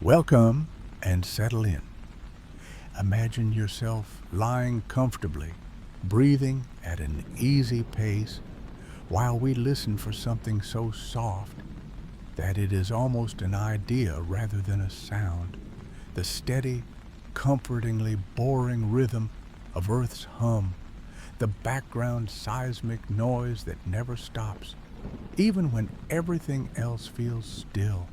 Welcome and settle in. Imagine yourself lying comfortably, breathing at an easy pace while we listen for something so soft that it is almost an idea rather than a sound. The steady, comfortingly boring rhythm of Earth's hum, the background seismic noise that never stops, even when everything else feels still.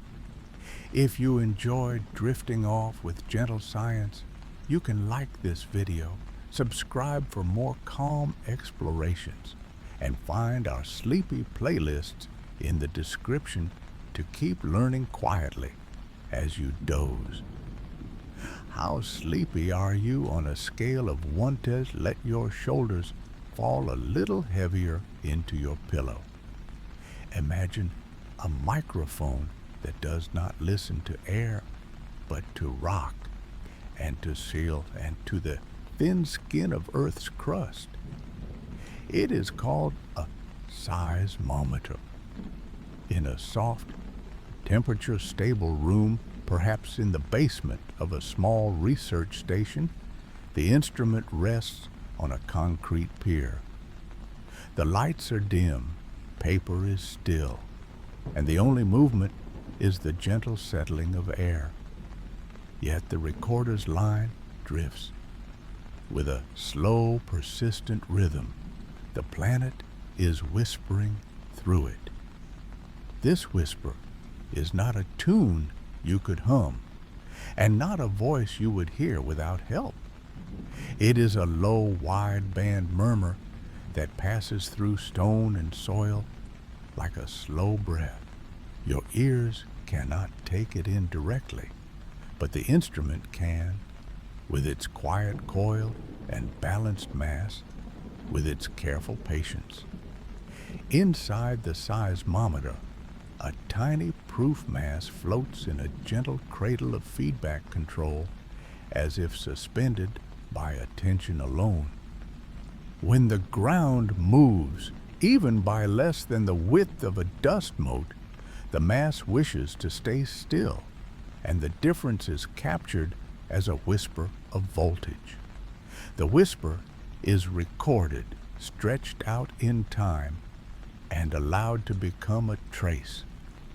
If you enjoy drifting off with gentle science, you can like this video, subscribe for more calm explorations, and find our sleepy playlists in the description to keep learning quietly as you doze. How sleepy are you on a scale of 1 to let your shoulders fall a little heavier into your pillow? Imagine a microphone that does not listen to air, but to rock and to seal and to the thin skin of Earth's crust. It is called a seismometer. In a soft, temperature-stable room, perhaps in the basement of a small research station, the instrument rests on a concrete pier. The lights are dim, paper is still, and the only movement is the gentle settling of air. Yet the recorder's line drifts. With a slow, persistent rhythm, the planet is whispering through it. This whisper is not a tune you could hum, and not a voice you would hear without help. It is a low, wide-band murmur that passes through stone and soil like a slow breath. Your ears cannot take it in directly, but the instrument can, with its quiet coil and balanced mass, with its careful patience. Inside the seismometer, a tiny proof mass floats in a gentle cradle of feedback control, as if suspended by attention alone. When the ground moves, even by less than the width of a dust mote, the mass wishes to stay still, and the difference is captured as a whisper of voltage. The whisper is recorded, stretched out in time, and allowed to become a trace,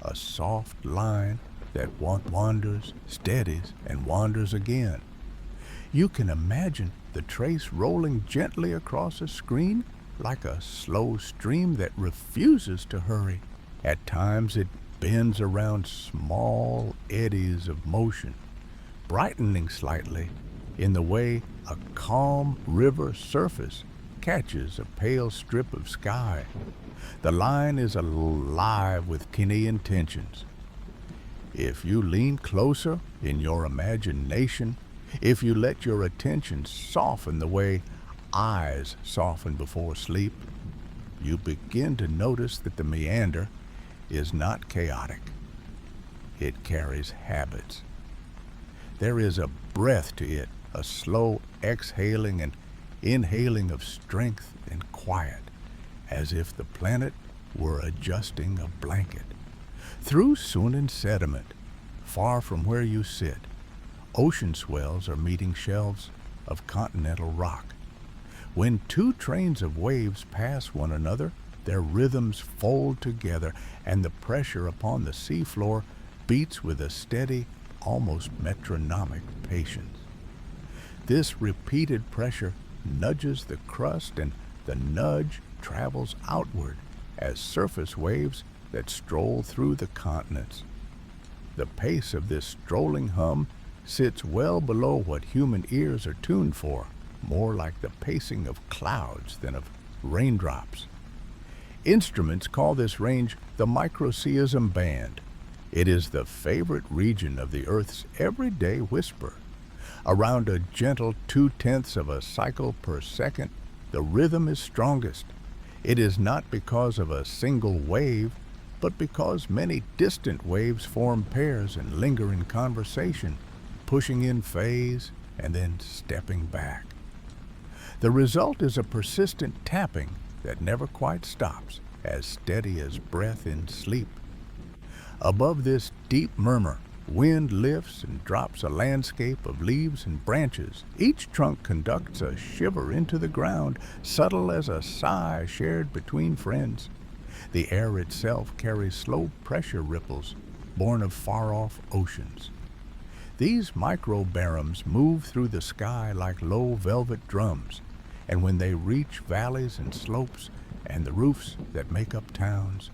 a soft line that wanders, steadies, and wanders again. You can imagine the trace rolling gently across a screen like a slow stream that refuses to hurry. At times it bends around small eddies of motion, brightening slightly in the way a calm river surface catches a pale strip of sky. The line is alive with keen intentions. If you lean closer in your imagination, if you let your attention soften the way eyes soften before sleep, you begin to notice that the meander is not chaotic. It carries habits. There is a breath to it, a slow exhaling and inhaling of strength and quiet, as if the planet were adjusting a blanket. Through Sunan sediment, far from where you sit, ocean swells are meeting shelves of continental rock. When two trains of waves pass one another, their rhythms fold together, and the pressure upon the seafloor beats with a steady, almost metronomic patience. This repeated pressure nudges the crust, and the nudge travels outward as surface waves that stroll through the continents. The pace of this strolling hum sits well below what human ears are tuned for, more like the pacing of clouds than of raindrops. Instruments call this range the microseism band. It is the favorite region of the Earth's everyday whisper. Around a gentle 0.2 of a cycle per second, the rhythm is strongest. It is not because of a single wave, but because many distant waves form pairs and linger in conversation, pushing in phase and then stepping back. The result is a persistent tapping that never quite stops, as steady as breath in sleep. Above this deep murmur, Wind lifts and drops a landscape of leaves and branches. Each trunk conducts a shiver into the ground, subtle as a sigh shared between friends. The air itself carries slow pressure ripples, born of far-off oceans. These microbarums move through the sky like low velvet drums, and when they reach valleys and slopes and the roofs that make up towns,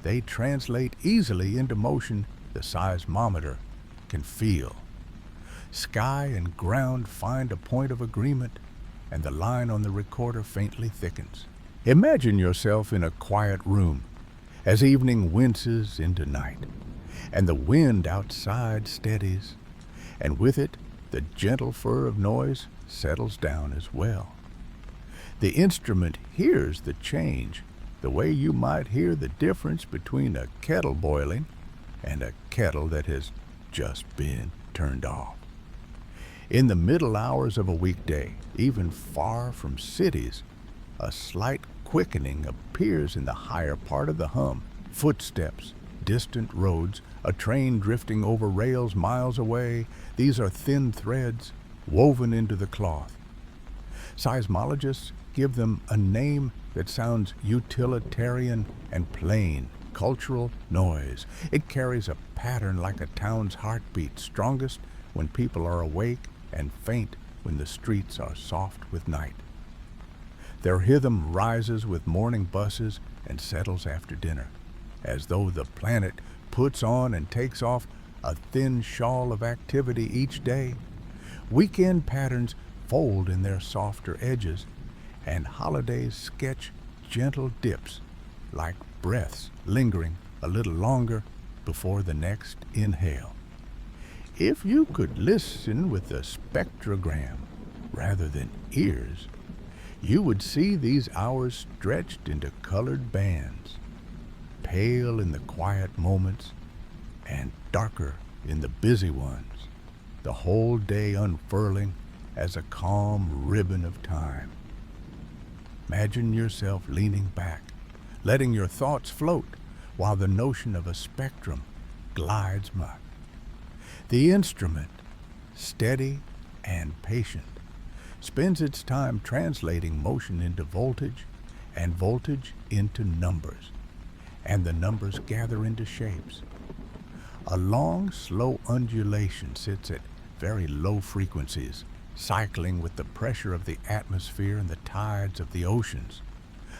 they translate easily into motion the seismometer can feel. Sky and ground find a point of agreement, and the line on the recorder faintly thickens. Imagine yourself in a quiet room as evening winces into night, and the wind outside steadies, and with it the gentle fur of noise settles down as well. The instrument hears the change, the way you might hear the difference between a kettle boiling and a kettle that has just been turned off. In the middle hours of a weekday, even far from cities, a slight quickening appears in the higher part of the hum. Footsteps, distant roads, a train drifting over rails miles away, these are thin threads woven into the cloth. Seismologists give them a name that sounds utilitarian and plain: cultural noise. It carries a pattern like a town's heartbeat, strongest when people are awake and faint when the streets are soft with night. Their rhythm rises with morning buses and settles after dinner, as though the planet puts on and takes off a thin shawl of activity each day. Weekend patterns fold in their softer edges, and holidays sketch gentle dips like breaths lingering a little longer before the next inhale. If you could listen with a spectrogram rather than ears, you would see these hours stretched into colored bands, pale in the quiet moments and darker in the busy ones, the whole day unfurling as a calm ribbon of time. Imagine yourself leaning back, letting your thoughts float while the notion of a spectrum glides by. The instrument, steady and patient, spends its time translating motion into voltage and voltage into numbers, and the numbers gather into shapes. A long, slow undulation sits at very low frequencies, cycling with the pressure of the atmosphere and the tides of the oceans.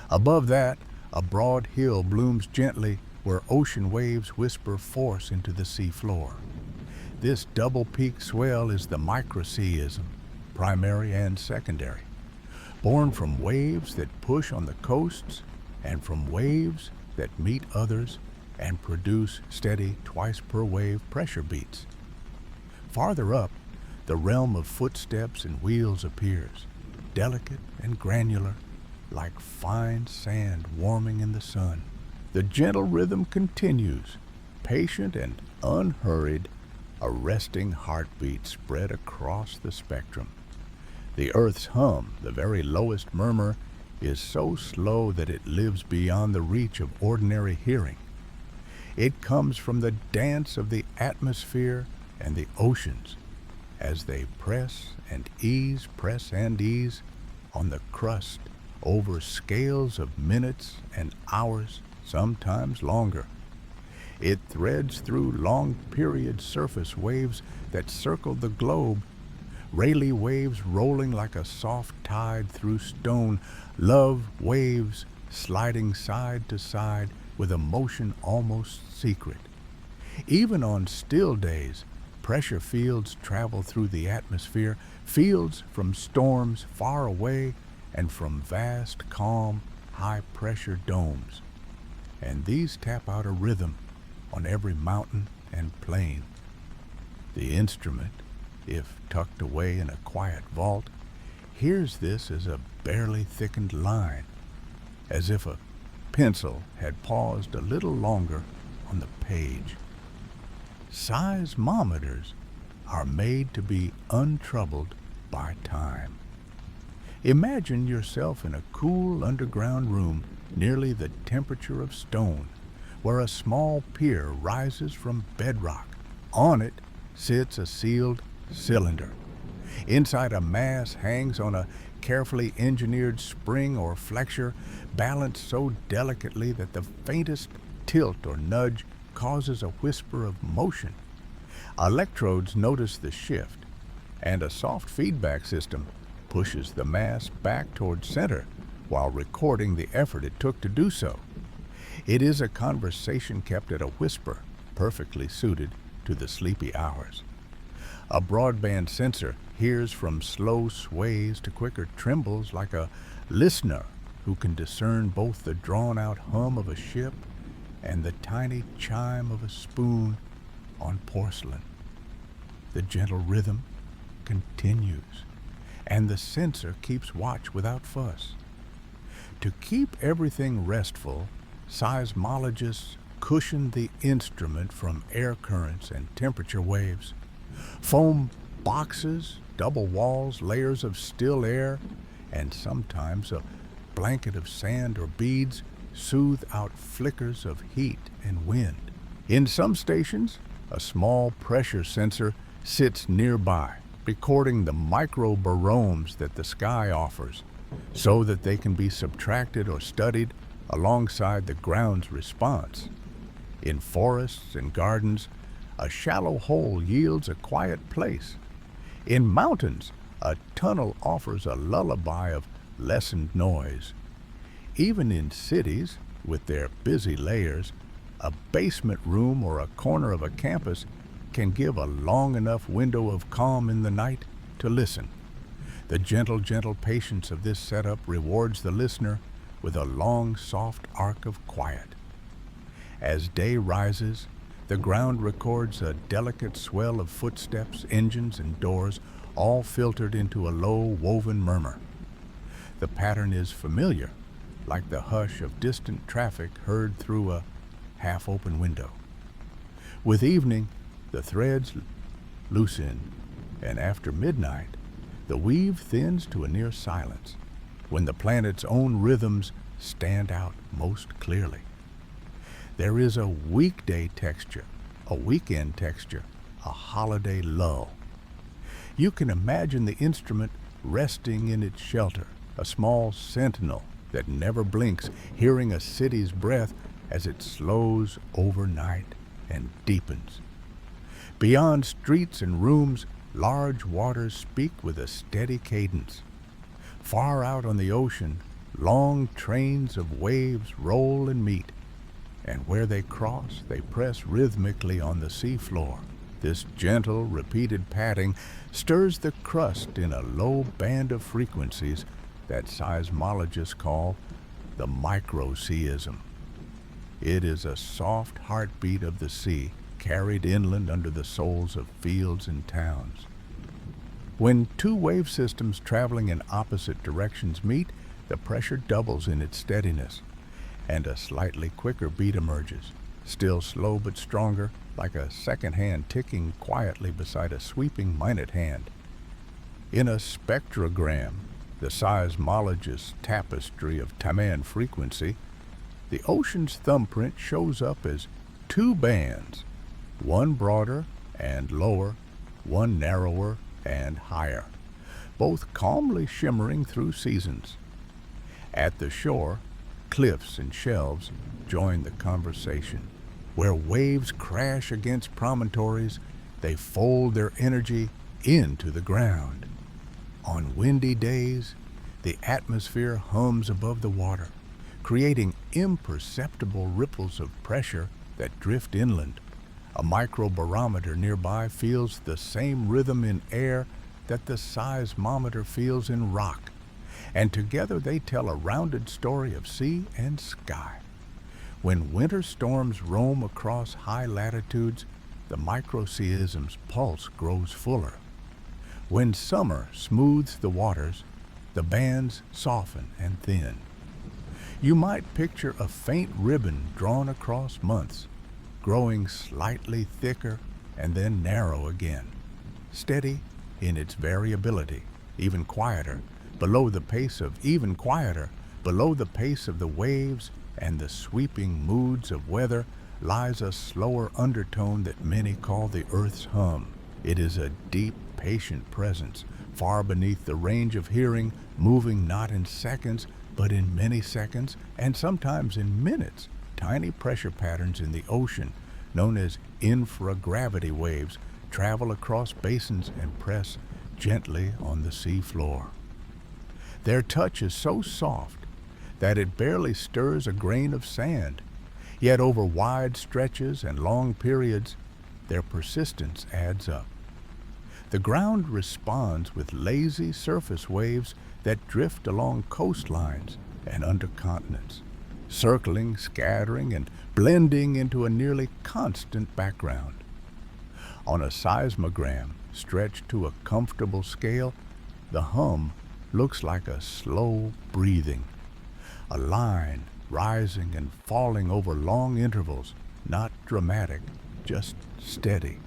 Above that, a broad hill blooms gently where ocean waves whisper force into the sea floor. This double-peak swell is the microseism, primary and secondary, born from waves that push on the coasts and from waves that meet others and produce steady twice-per-wave pressure beats. Farther up, the realm of footsteps and wheels appears, delicate and granular, like fine sand warming in the sun. The gentle rhythm continues, patient and unhurried, a resting heartbeat spread across the spectrum. The earth's hum, the very lowest murmur, is so slow that it lives beyond the reach of ordinary hearing. It comes from the dance of the atmosphere and the oceans as they press and ease on the crust over scales of minutes and hours, sometimes longer. It threads through long-period surface waves that circle the globe, Rayleigh waves rolling like a soft tide through stone, love waves sliding side to side with a motion almost secret. Even on still days, pressure fields travel through the atmosphere, fields from storms far away and from vast, calm, high-pressure domes. And these tap out a rhythm on every mountain and plain. The instrument, if tucked away in a quiet vault, hears this as a barely thickened line, as if a pencil had paused a little longer on the page. Seismometers are made to be untroubled by time. Imagine yourself in a cool underground room, nearly the temperature of stone, where a small pier rises from bedrock, On it sits a sealed cylinder. Inside, a mass hangs on a carefully engineered spring or flexure, balanced so delicately that the faintest tilt or nudge causes a whisper of motion. Electrodes notice the shift, and a soft feedback system pushes the mass back toward center while recording the effort it took to do so. It is a conversation kept at a whisper, perfectly suited to the sleepy hours. A broadband sensor hears from slow sways to quicker trembles like a listener who can discern both the drawn-out hum of a ship and the tiny chime of a spoon on porcelain. The gentle rhythm continues, and the sensor keeps watch without fuss. To keep everything restful, seismologists cushion the instrument from air currents and temperature waves. Foam boxes, double walls, layers of still air, and sometimes a blanket of sand or beads soothe out flickers of heat and wind. In some stations, a small pressure sensor sits nearby, recording the microbaromes that the sky offers, so that they can be subtracted or studied alongside the ground's response. In forests and gardens, a shallow hole yields a quiet place. In mountains, a tunnel offers a lullaby of lessened noise. Even in cities, with their busy layers, a basement room or a corner of a campus can give a long enough window of calm in the night to listen. The gentle patience of this setup rewards the listener with a long, soft arc of quiet. As day rises, the ground records a delicate swell of footsteps, engines, and doors, all filtered into a low, woven murmur. The pattern is familiar, like the hush of distant traffic heard through a half-open window. With evening, the threads loosen, and after midnight, the weave thins to a near silence, when the planet's own rhythms stand out most clearly. There is a weekday texture, a weekend texture, a holiday lull. You can imagine the instrument resting in its shelter, a small sentinel that never blinks, hearing a city's breath as it slows overnight and deepens. Beyond streets and rooms, large waters speak with a steady cadence. Far out on the ocean, long trains of waves roll and meet, and where they cross, they press rhythmically on the seafloor. This gentle, repeated patting stirs the crust in a low band of frequencies that seismologists call the microseism. It is a soft heartbeat of the sea, carried inland under the soles of fields and towns. When two wave systems traveling in opposite directions meet, the pressure doubles in its steadiness, and a slightly quicker beat emerges, still slow but stronger, like a second hand ticking quietly beside a sweeping minute hand. In a spectrogram, the seismologist's tapestry of Taman frequency, the ocean's thumbprint shows up as two bands, one broader and lower, one narrower and higher, both calmly shimmering through seasons. At the shore, cliffs and shelves join the conversation. Where waves crash against promontories, they fold their energy into the ground. On windy days, the atmosphere hums above the water, creating imperceptible ripples of pressure that drift inland. A microbarometer nearby feels the same rhythm in air that the seismometer feels in rock, and together they tell a rounded story of sea and sky. When winter storms roam across high latitudes, the microseism's pulse grows fuller. When summer smooths the waters, the bands soften and thin. You might picture a faint ribbon drawn across months, growing slightly thicker and then narrow again, steady in its variability, even quieter, below the pace of the waves and the sweeping moods of weather, lies a slower undertone that many call the earth's hum. It is a deep, patient presence, far beneath the range of hearing, moving not in seconds, but in many seconds, and sometimes in minutes. Tiny pressure patterns in the ocean, known as infragravity waves, travel across basins and press gently on the sea floor. Their touch is so soft that it barely stirs a grain of sand, yet over wide stretches and long periods, their persistence adds up. The ground responds with lazy surface waves that drift along coastlines and under continents, circling, scattering, and blending into a nearly constant background. On a seismogram stretched to a comfortable scale, the hum looks like a slow breathing, a line rising and falling over long intervals, not dramatic, just steady.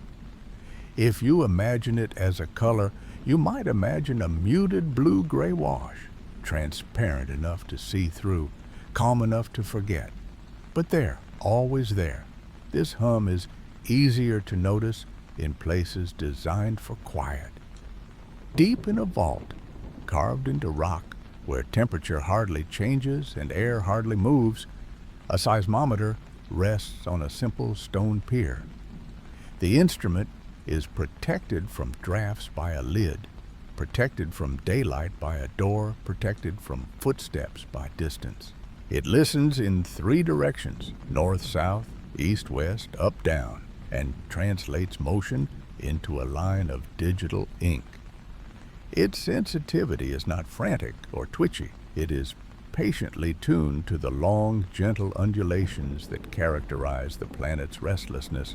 If you imagine it as a color, you might imagine a muted blue-gray wash, transparent enough to see through, calm enough to forget. But there, always there, this hum is easier to notice in places designed for quiet. Deep in a vault, carved into rock, where temperature hardly changes and air hardly moves, a seismometer rests on a simple stone pier. The instrument is protected from drafts by a lid, protected from daylight by a door, protected from footsteps by distance. It listens in 3 directions, north-south, east-west, up-down, and translates motion into a line of digital ink. Its sensitivity is not frantic or twitchy. It is patiently tuned to the long, gentle undulations that characterize the planet's restlessness.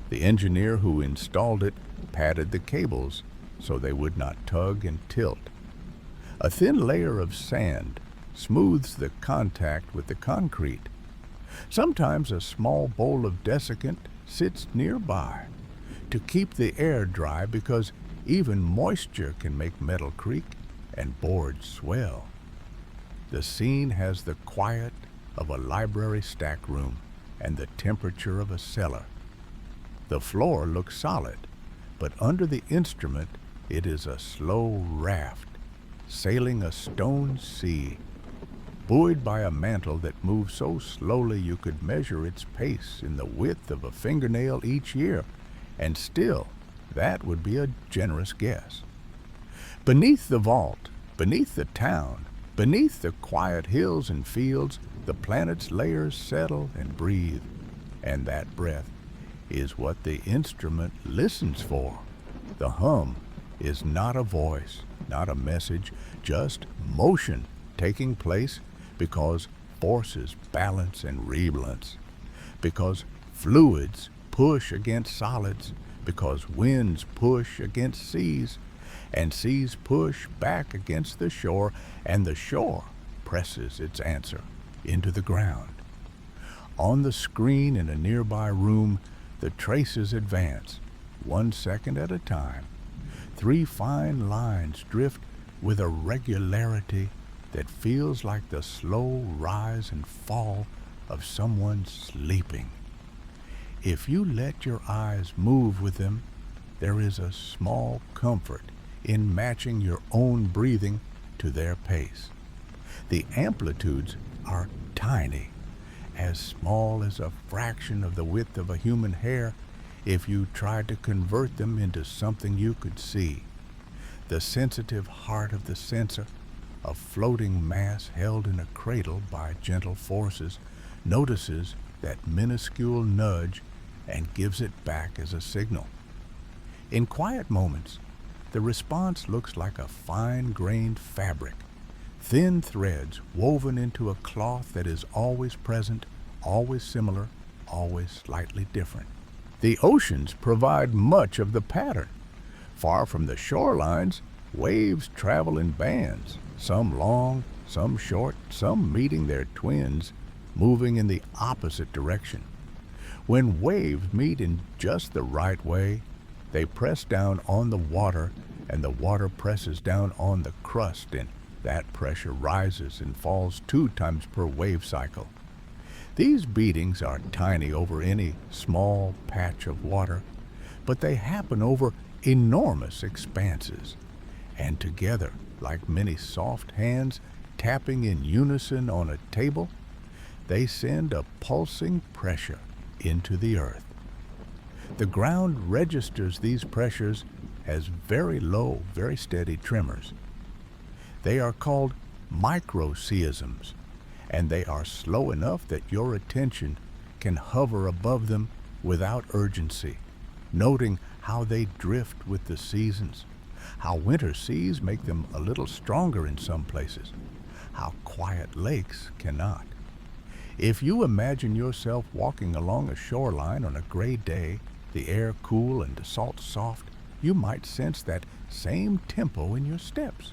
The engineer who installed it padded the cables so they would not tug and tilt. A thin layer of sand smooths the contact with the concrete. Sometimes a small bowl of desiccant sits nearby to keep the air dry, because even moisture can make metal creak and boards swell. The scene has the quiet of a library stack room and the temperature of a cellar. The floor looks solid, but under the instrument it is a slow raft, sailing a stone sea, buoyed by a mantle that moves so slowly you could measure its pace in the width of a fingernail each year, and still that would be a generous guess. Beneath the vault, beneath the town, beneath the quiet hills and fields, the planet's layers settle and breathe, and that breath is what the instrument listens for. The hum is not a voice, not a message, just motion taking place because forces balance and rebalance, because fluids push against solids, because winds push against seas, and seas push back against the shore, and the shore presses its answer into the ground. On the screen in a nearby room, the traces advance, 1 second at a time. 3 fine lines drift with a regularity that feels like the slow rise and fall of someone sleeping. If you let your eyes move with them, there is a small comfort in matching your own breathing to their pace. The amplitudes are tiny, as small as a fraction of the width of a human hair if you tried to convert them into something you could see. The sensitive heart of the sensor, a floating mass held in a cradle by gentle forces, notices that minuscule nudge and gives it back as a signal. In quiet moments, the response looks like a fine-grained fabric, thin threads woven into a cloth that is always present, always similar, always slightly different. The oceans provide much of the pattern. Far from the shorelines, waves travel in bands, some long, some short, some meeting their twins, moving in the opposite direction. When waves meet in just the right way, they press down on the water, and the water presses down on the crust, and that pressure rises and falls 2 times per wave cycle. These beatings are tiny over any small patch of water, but they happen over enormous expanses, and together, like many soft hands tapping in unison on a table, they send a pulsing pressure into the earth. The ground registers these pressures as very low, very steady tremors. They are called microseisms, and they are slow enough that your attention can hover above them without urgency, noting how they drift with the seasons, how winter seas make them a little stronger in some places, how quiet lakes cannot. If you imagine yourself walking along a shoreline on a gray day, the air cool and the salt soft, you might sense that same tempo in your steps.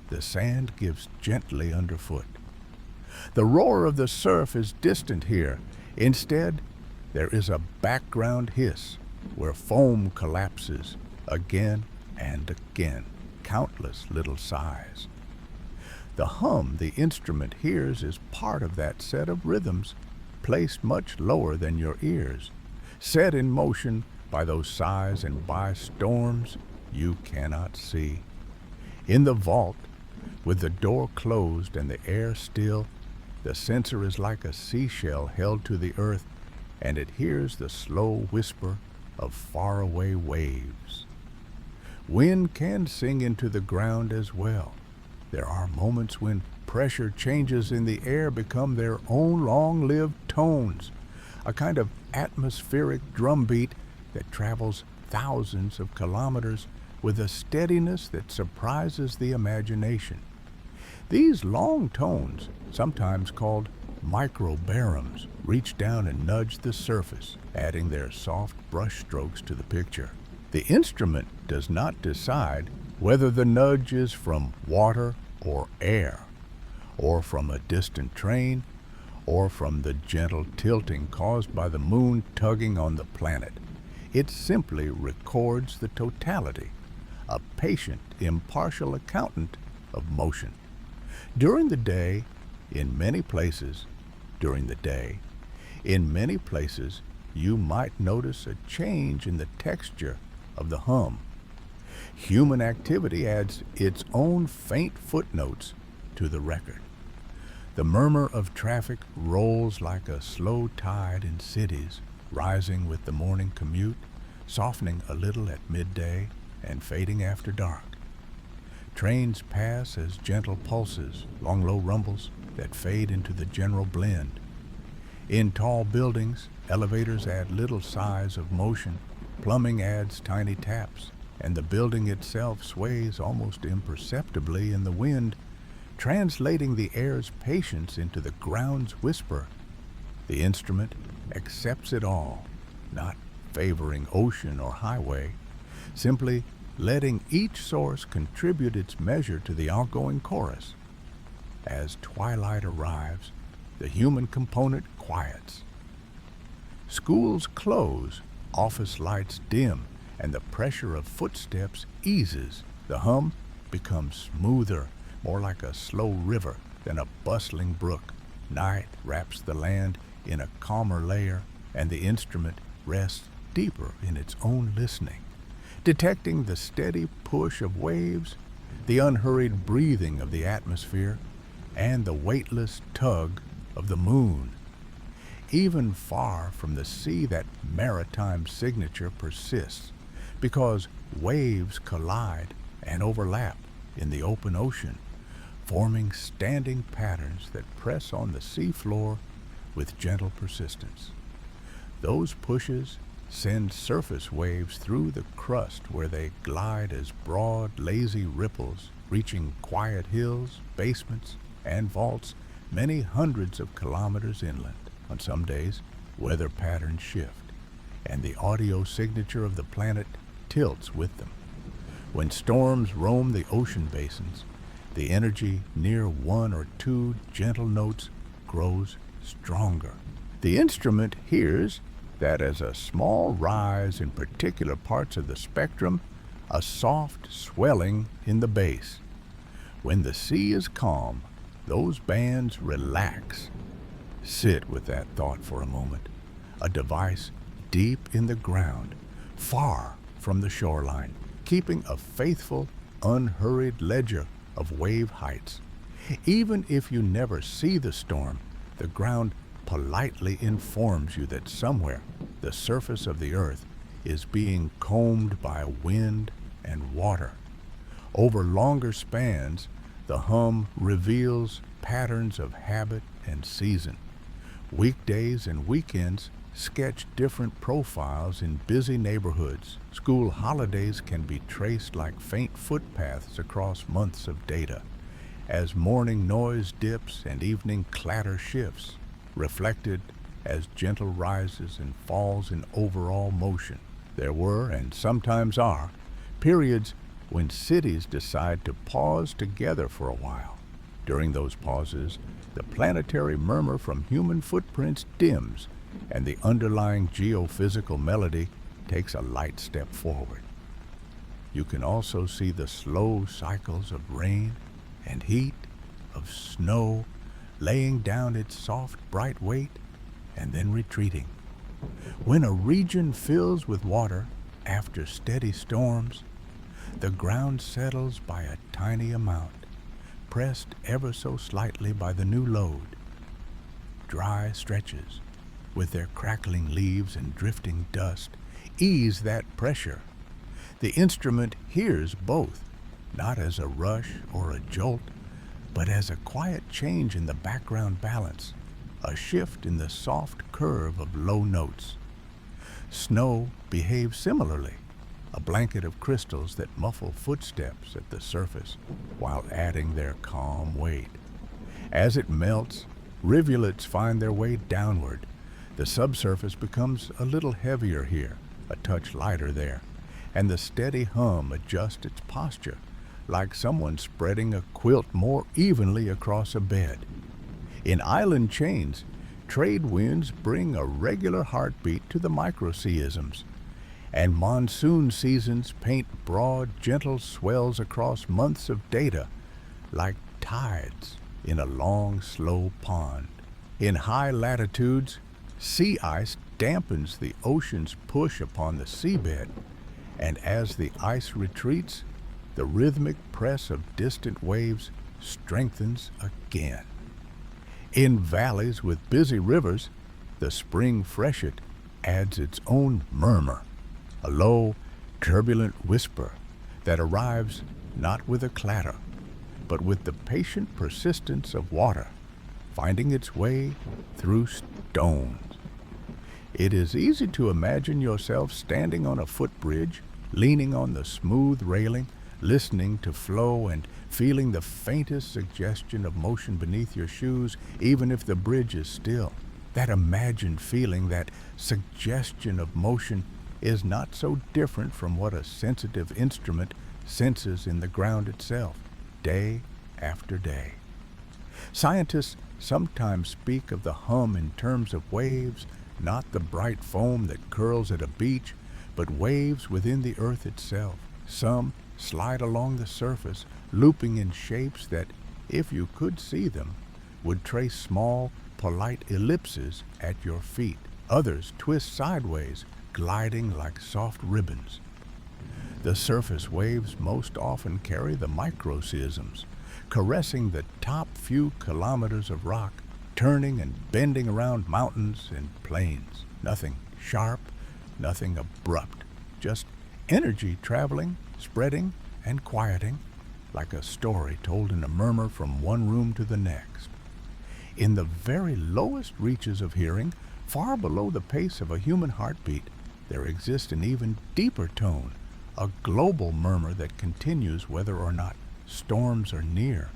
The sand gives gently underfoot. The roar of the surf is distant here. Instead, there is a background hiss where foam collapses again and again, countless little sighs. The hum the instrument hears is part of that set of rhythms, placed much lower than your ears, set in motion by those sighs and by storms you cannot see. In the vault, with the door closed and the air still, the sensor is like a seashell held to the earth, and it hears the slow whisper of faraway waves. Wind can sing into the ground as well. There are moments when pressure changes in the air become their own long-lived tones, a kind of atmospheric drumbeat that travels thousands of kilometers with a steadiness that surprises the imagination. These long tones, sometimes called microbarums, reach down and nudge the surface, adding their soft brush strokes to the picture. The instrument does not decide whether the nudge is from water or air, or from a distant train, or from the gentle tilting caused by the moon tugging on the planet. It simply records the totality, a patient, impartial accountant of motion. During the day, in many places, you might notice a change in the texture of the hum. Human activity adds its own faint footnotes to the record. The murmur of traffic rolls like a slow tide in cities, rising with the morning commute, softening a little at midday, and fading after dark. Trains pass as gentle pulses, long low rumbles that fade into the general blend. In tall buildings, elevators add little sighs of motion, plumbing adds tiny taps, and the building itself sways almost imperceptibly in the wind, translating the air's patience into the ground's whisper. The instrument accepts it all, not favoring ocean or highway, simply letting each source contribute its measure to the outgoing chorus. As twilight arrives, the human component quiets. Schools close, office lights dim, and the pressure of footsteps eases. The hum becomes smoother, more like a slow river than a bustling brook. Night wraps the land in a calmer layer, and the instrument rests deeper in its own listening, detecting the steady push of waves, the unhurried breathing of the atmosphere, and the weightless tug of the moon. Even far from the sea, that maritime signature persists, because waves collide and overlap in the open ocean, forming standing patterns that press on the seafloor with gentle persistence. Those pushes send surface waves through the crust where they glide as broad, lazy ripples, reaching quiet hills, basements, and vaults many hundreds of kilometers inland. On some days, weather patterns shift, and the audio signature of the planet tilts with them. When storms roam the ocean basins, the energy near one or two gentle notes grows stronger. The instrument hears that as a small rise in particular parts of the spectrum, a soft swelling in the bass. When the sea is calm, those bands relax, Sit with that thought for a moment. A device deep in the ground, far from the shoreline, keeping a faithful, unhurried ledger of wave heights. Even if you never see the storm, the ground politely informs you that somewhere the surface of the earth is being combed by wind and water. Over longer spans, the hum reveals patterns of habit and season. Weekdays and weekends sketch different profiles in busy neighborhoods. School holidays can be traced like faint footpaths across months of data, as morning noise dips and evening clatter shifts, reflected as gentle rises and falls in overall motion. There were, and sometimes are, periods when cities decide to pause together for a while. During those pauses, the planetary murmur from human footprints dims, and the underlying geophysical melody takes a light step forward. You can also see the slow cycles of rain and heat, of snow, laying down its soft, bright weight and then retreating. When a region fills with water after steady storms, the ground settles by a tiny amount, pressed ever so slightly by the new load. Dry stretches, with their crackling leaves and drifting dust, ease that pressure. The instrument hears both, not as a rush or a jolt, but as a quiet change in the background balance, a shift in the soft curve of low notes. Snow behaves similarly, a blanket of crystals that muffle footsteps at the surface while adding their calm weight. As it melts, rivulets find their way downward. The subsurface becomes a little heavier here, a touch lighter there, and the steady hum adjusts its posture, like someone spreading a quilt more evenly across a bed. In island chains, trade winds bring a regular heartbeat to the microseisms, and monsoon seasons paint broad, gentle swells across months of data, like tides in a long, slow pond. In high latitudes, sea ice dampens the ocean's push upon the seabed, and as the ice retreats, the rhythmic press of distant waves strengthens again. In valleys with busy rivers, the spring freshet adds its own murmur, a low, turbulent whisper that arrives not with a clatter, but with the patient persistence of water, finding its way through stones. It is easy to imagine yourself standing on a footbridge, leaning on the smooth railing, listening to flow and feeling the faintest suggestion of motion beneath your shoes, even if the bridge is still. That imagined feeling, that suggestion of motion, is not so different from what a sensitive instrument senses in the ground itself, day after day. Scientists sometimes speak of the hum in terms of waves, not the bright foam that curls at a beach, but waves within the earth itself. Some slide along the surface, looping in shapes that, if you could see them, would trace small, polite ellipses at your feet. Others twist sideways, gliding like soft ribbons. The surface waves most often carry the microseisms, caressing the top few kilometers of rock, turning and bending around mountains and plains. Nothing sharp, nothing abrupt, just energy traveling, spreading, and quieting, like a story told in a murmur from one room to the next. In the very lowest reaches of hearing, far below the pace of a human heartbeat, there exists an even deeper tone, a global murmur that continues whether or not storms are near.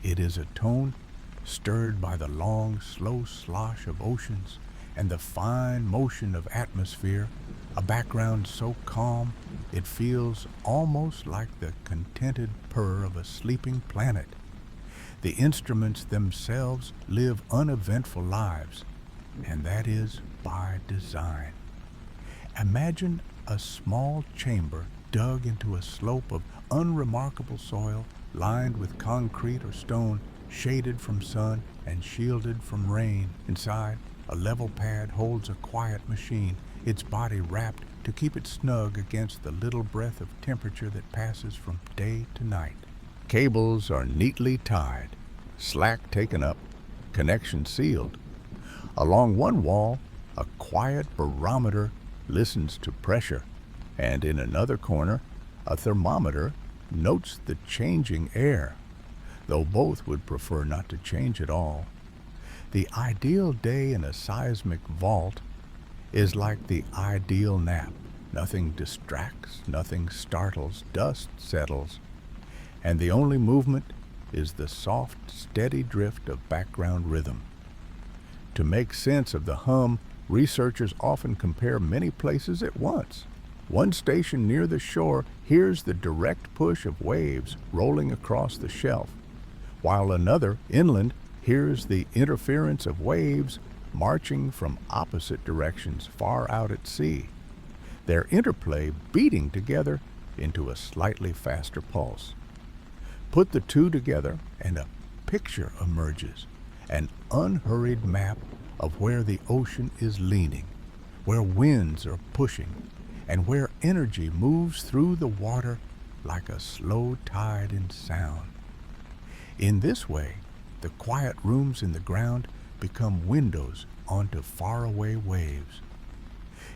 It is a tone stirred by the long, slow slosh of oceans and the fine motion of atmosphere, a background so calm it feels almost like the contented purr of a sleeping planet. The instruments themselves live uneventful lives, and that is by design. Imagine a small chamber dug into a slope of unremarkable soil lined with concrete or stone, shaded from sun and shielded from rain. Inside, a level pad holds a quiet machine, its body wrapped to keep it snug against the little breath of temperature that passes from day to night. Cables are neatly tied, slack taken up, connection sealed. Along one wall, a quiet barometer listens to pressure, and in another corner, a thermometer notes the changing air, though both would prefer not to change at all. The ideal day in a seismic vault is like the ideal nap. Nothing distracts, nothing startles, dust settles, and the only movement is the soft, steady drift of background rhythm. To make sense of the hum, researchers often compare many places at once. One station near the shore hears the direct push of waves rolling across the shelf, while another, inland, hears the interference of waves marching from opposite directions far out at sea, their interplay beating together into a slightly faster pulse. Put the two together and a picture emerges, an unhurried map of where the ocean is leaning, where winds are pushing, and where energy moves through the water like a slow tide in sound. In this way, the quiet rooms in the ground become windows onto faraway waves.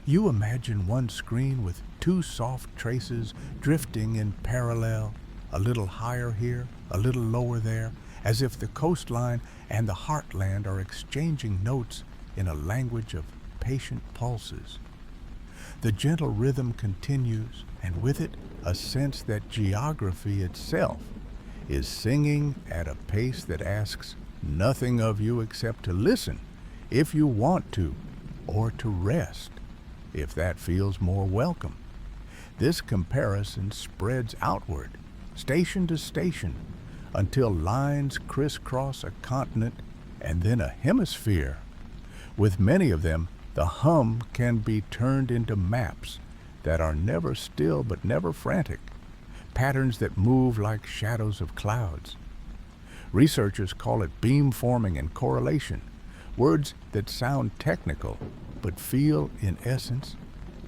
You imagine one screen with two soft traces drifting in parallel, a little higher here, a little lower there, as if the coastline and the heartland are exchanging notes in a language of patient pulses. The gentle rhythm continues, and with it a sense that geography itself is singing at a pace that asks nothing of you except to listen if you want to, or to rest if that feels more welcome. This comparison spreads outward, station to station, until lines crisscross a continent and then a hemisphere. With many of them, the hum can be turned into maps that are never still but never frantic, patterns that move like shadows of clouds. Researchers call it beamforming and correlation, words that sound technical but feel, in essence,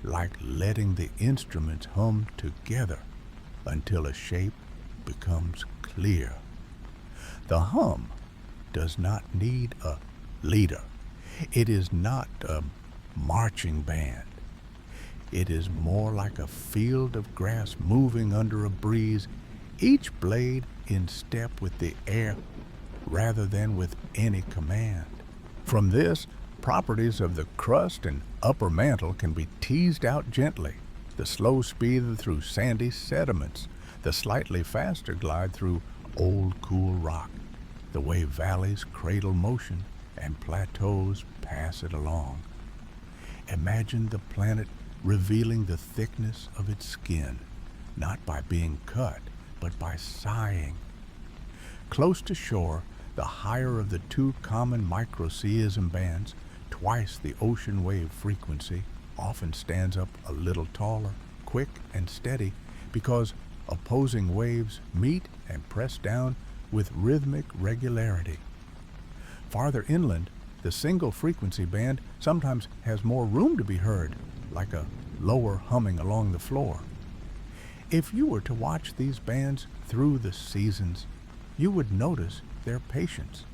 like letting the instruments hum together until a shape becomes clear. The hum does not need a leader. It is not a marching band. It is more like a field of grass moving under a breeze, each blade in step with the air rather than with any command. From this, properties of the crust and upper mantle can be teased out gently. The slow speed through sandy sediments, the slightly faster glide through old cool rock, the way valleys cradle motion and plateaus pass it along. Imagine the planet revealing the thickness of its skin, not by being cut, but by sighing. Close to shore, the higher of the two common microseism bands, twice the ocean wave frequency, often stands up a little taller, quick and steady, because opposing waves meet and press down with rhythmic regularity. Farther inland, the single frequency band sometimes has more room to be heard, like a lower humming along the floor. If you were to watch these bands through the seasons, you would notice their patience.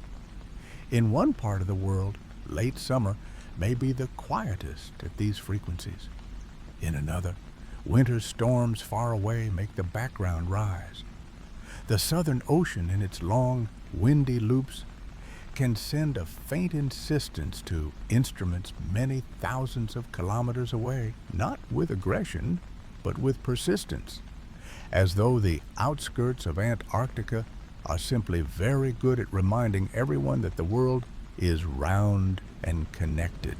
In one part of the world, late summer may be the quietest at these frequencies. In another, winter storms far away make the background rise. The Southern Ocean, in its long, windy loops, can send a faint insistence to instruments many thousands of kilometers away, not with aggression, but with persistence, as though the outskirts of Antarctica are simply very good at reminding everyone that the world is round and connected.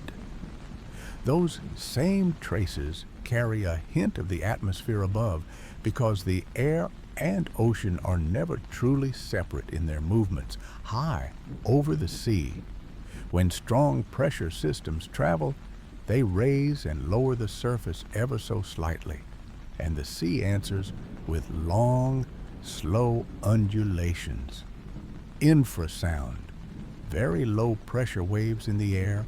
Those same traces carry a hint of the atmosphere above, because the air and ocean are never truly separate in their movements high over the sea. When strong pressure systems travel, they raise and lower the surface ever so slightly, and the sea answers with long, slow undulations. infrasound, very low pressure waves in the air,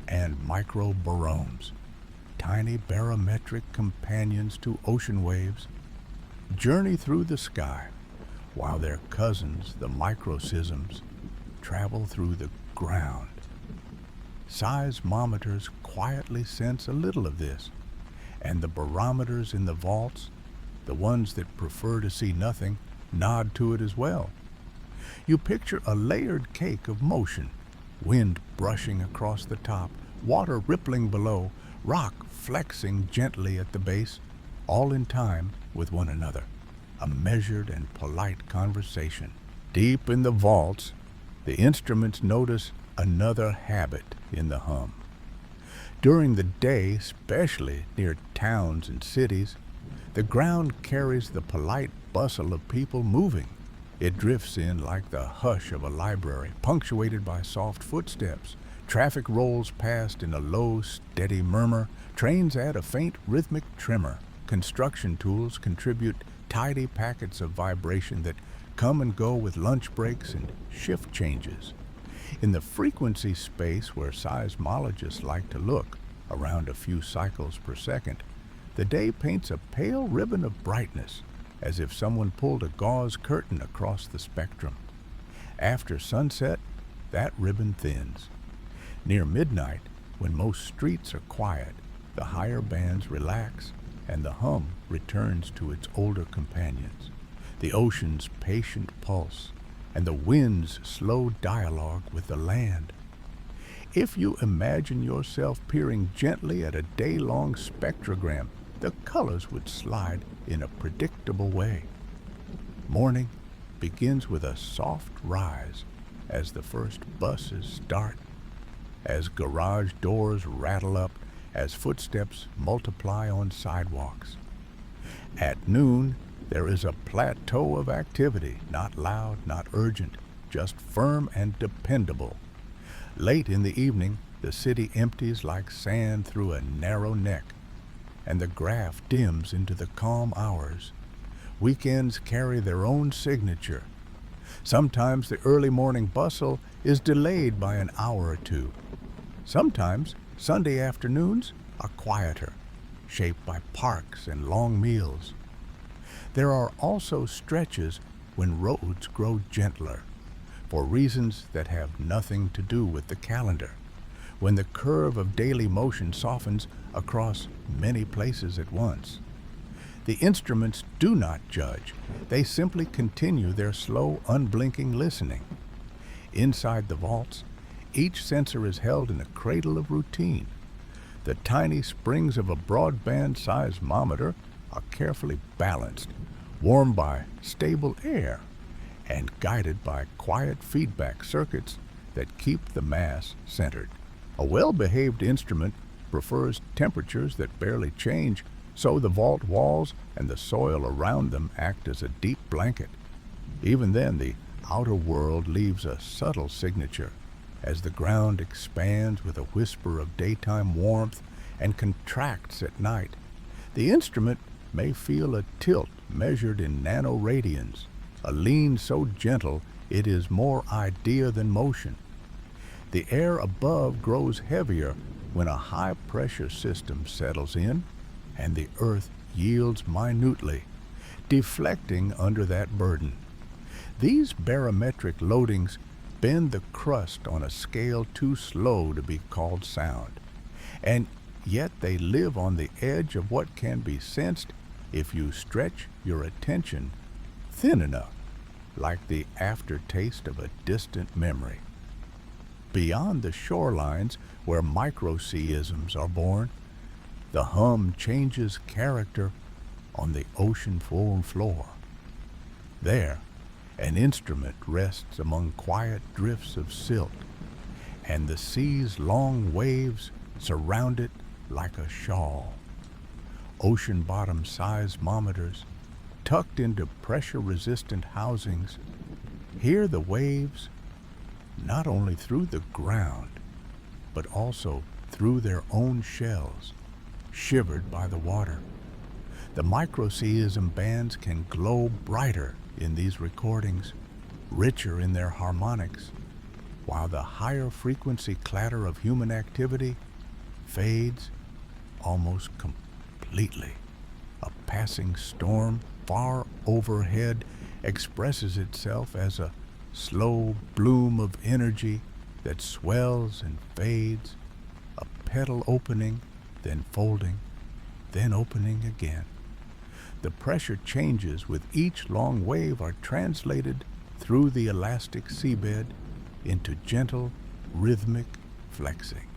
and microbaromes, tiny barometric companions to ocean waves, journey through the sky, while their cousins, the microseisms, travel through the ground. Seismometers quietly sense a little of this, and the barometers in the vaults, the ones that prefer to see nothing, nod to it as well. You picture a layered cake of motion, wind brushing across the top, water rippling below, rock flexing gently at the base, all in time with one another. A measured and polite conversation. Deep in the vaults, the instruments notice another habit in the hum. During the day, especially near towns and cities, the ground carries the polite bustle of people moving. It drifts in like the hush of a library, punctuated by soft footsteps. Traffic rolls past in a low, steady murmur. Trains add a faint rhythmic tremor. Construction tools contribute tidy packets of vibration that come and go with lunch breaks and shift changes. In the frequency space where seismologists like to look, around a few cycles per second, the day paints a pale ribbon of brightness, as if someone pulled a gauze curtain across the spectrum. After sunset, that ribbon thins. Near midnight, when most streets are quiet, the higher bands relax and the hum returns to its older companions, the ocean's patient pulse and the wind's slow dialogue with the land. If you imagine yourself peering gently at a day-long spectrogram, the colors would slide in a predictable way. Morning begins with a soft rise as the first buses start, as garage doors rattle up, as footsteps multiply on sidewalks. At noon, there is a plateau of activity, not loud, not urgent, just firm and dependable. Late in the evening, the city empties like sand through a narrow neck, and the graph dims into the calm hours. Weekends carry their own signature. Sometimes the early morning bustle is delayed by an hour or two. Sometimes Sunday afternoons are quieter, shaped by parks and long meals. There are also stretches when roads grow gentler, for reasons that have nothing to do with the calendar, when the curve of daily motion softens across many places at once. The instruments do not judge. They simply continue their slow, unblinking listening. Inside the vaults, each sensor is held in a cradle of routine. The tiny springs of a broadband seismometer are carefully balanced, warmed by stable air, and guided by quiet feedback circuits that keep the mass centered. A well-behaved instrument prefers temperatures that barely change, so the vault walls and the soil around them act as a deep blanket. Even then, the outer world leaves a subtle signature, as the ground expands with a whisper of daytime warmth and contracts at night. The instrument may feel a tilt measured in nanoradians, a lean so gentle it is more idea than motion. The air above grows heavier when a high-pressure system settles in, and the earth yields minutely, deflecting under that burden. These barometric loadings bend the crust on a scale too slow to be called sound, and yet they live on the edge of what can be sensed if you stretch your attention thin enough, like the aftertaste of a distant memory. Beyond the shorelines where microseisms are born, the hum changes character on the ocean floor. There, an instrument rests among quiet drifts of silt, and the sea's long waves surround it like a shawl. Ocean-bottom seismometers, tucked into pressure-resistant housings, hear the waves not only through the ground, but also through their own shells, shivered by the water. The microseism bands can glow brighter in these recordings, richer in their harmonics, while the higher frequency clatter of human activity fades almost completely. A passing storm far overhead expresses itself as a slow bloom of energy that swells and fades, a petal opening, then folding, then opening again. The pressure changes with each long wave are translated through the elastic seabed into gentle, rhythmic flexing.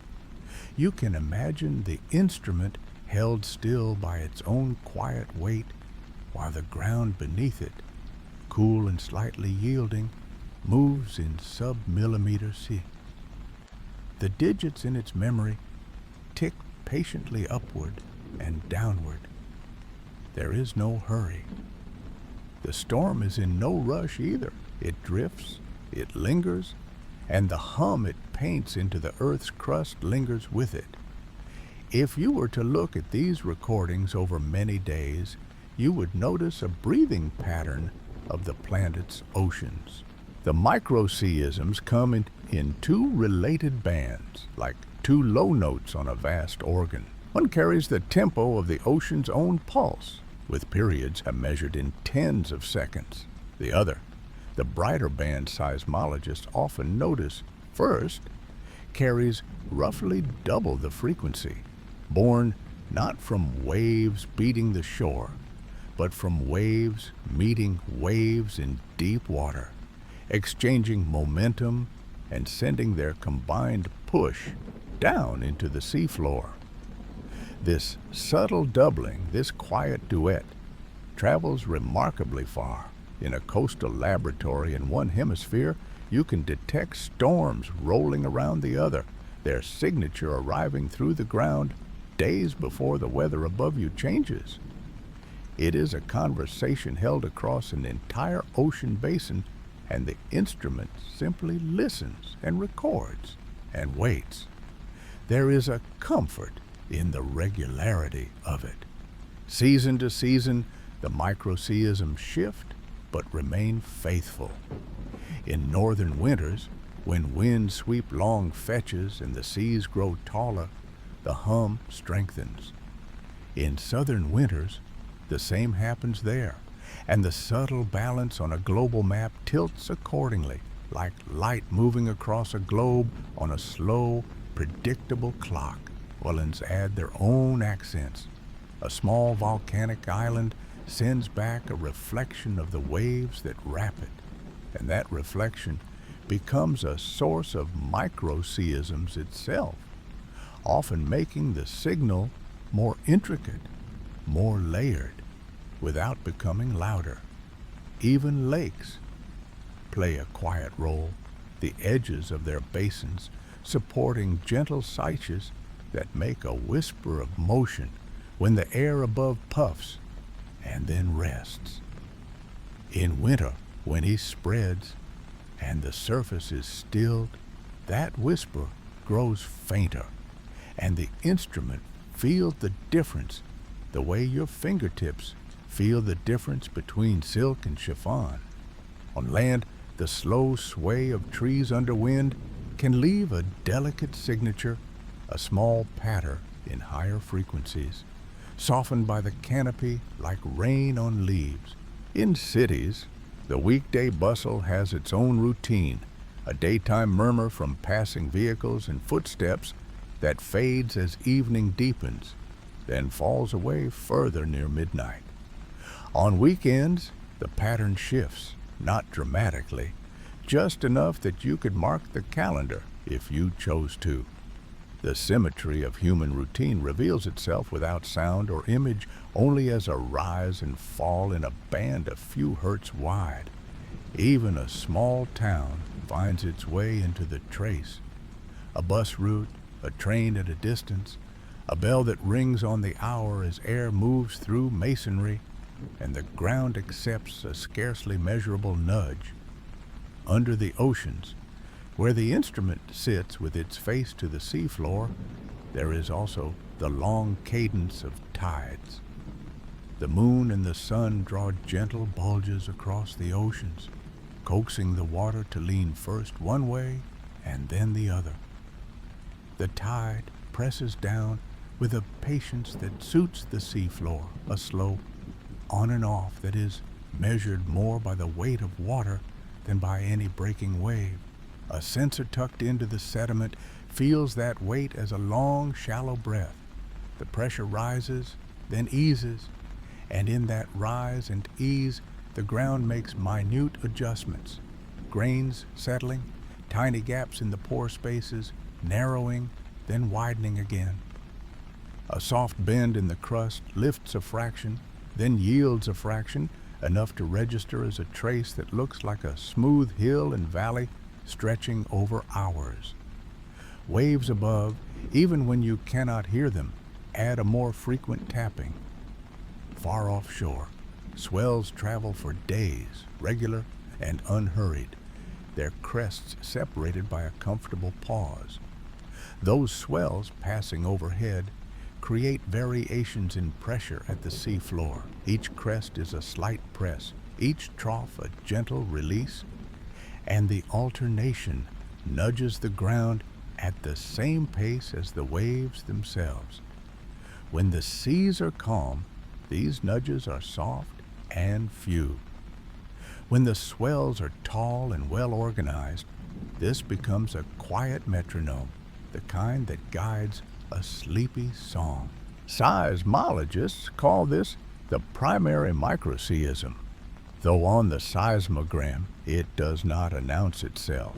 You can imagine the instrument held still by its own quiet weight, while the ground beneath it, cool and slightly yielding, moves in sub-millimeter C. The digits in its memory tick patiently upward and downward. There is no hurry. The storm is in no rush either. It drifts, it lingers, and the hum it paints into the Earth's crust lingers with it. If you were to look at these recordings over many days, you would notice a breathing pattern of the planet's oceans. The microseisms come in two related bands, like two low notes on a vast organ. One carries the tempo of the ocean's own pulse, with periods measured in tens of seconds. The other, the brighter band seismologists often notice first, carries roughly double the frequency, born not from waves beating the shore, but from waves meeting waves in deep water, exchanging momentum and sending their combined push down into the seafloor. This subtle doubling, this quiet duet, travels remarkably far. In a coastal laboratory in one hemisphere, you can detect storms rolling around the other, their signature arriving through the ground days before the weather above you changes. It is a conversation held across an entire ocean basin, and the instrument simply listens and records and waits. There is a comfort in the regularity of it. Season to season, the microseisms shift but remain faithful. In northern winters, when winds sweep long fetches and the seas grow taller, the hum strengthens. In southern winters, the same happens there, and the subtle balance on a global map tilts accordingly, like light moving across a globe on a slow, predictable clock. Islands add their own accents. A small volcanic island sends back a reflection of the waves that wrap it, and that reflection becomes a source of microseisms itself, often making the signal more intricate, more layered, without becoming louder. Even lakes play a quiet role, the edges of their basins supporting gentle seiches that make a whisper of motion when the air above puffs and then rests. In winter, when he spreads and the surface is stilled, that whisper grows fainter, and the instrument feels the difference the way your fingertips feel the difference between silk and chiffon. On land, the slow sway of trees under wind can leave a delicate signature, a small patter in higher frequencies, softened by the canopy like rain on leaves. In cities, the weekday bustle has its own routine, a daytime murmur from passing vehicles and footsteps that fades as evening deepens, then falls away further near midnight. On weekends, the pattern shifts, not dramatically, just enough that you could mark the calendar if you chose to. The symmetry of human routine reveals itself without sound or image, only as a rise and fall in a band a few hertz wide. Even a small town finds its way into the trace. A bus route, a train at a distance, a bell that rings on the hour as air moves through masonry, and the ground accepts a scarcely measurable nudge. Under the oceans, where the instrument sits with its face to the seafloor, there is also the long cadence of tides. The moon and the sun draw gentle bulges across the oceans, coaxing the water to lean first one way and then the other. The tide presses down with a patience that suits the seafloor, a slow on and off that is measured more by the weight of water than by any breaking wave. A sensor tucked into the sediment feels that weight as a long, shallow breath. The pressure rises, then eases, and in that rise and ease, the ground makes minute adjustments, grains settling, tiny gaps in the pore spaces, narrowing, then widening again. A soft bend in the crust lifts a fraction, then yields a fraction, enough to register as a trace that looks like a smooth hill and valley stretching over hours. Waves above, even when you cannot hear them, add a more frequent tapping. Far offshore, swells travel for days, regular and unhurried, their crests separated by a comfortable pause. Those swells passing overhead create variations in pressure at the seafloor. Each crest is a slight press, each trough a gentle release, and the alternation nudges the ground at the same pace as the waves themselves. When the seas are calm, these nudges are soft and few. When the swells are tall and well organized, this becomes a quiet metronome, the kind that guides a sleepy song. Seismologists call this the primary microseism, though on the seismogram it does not announce itself.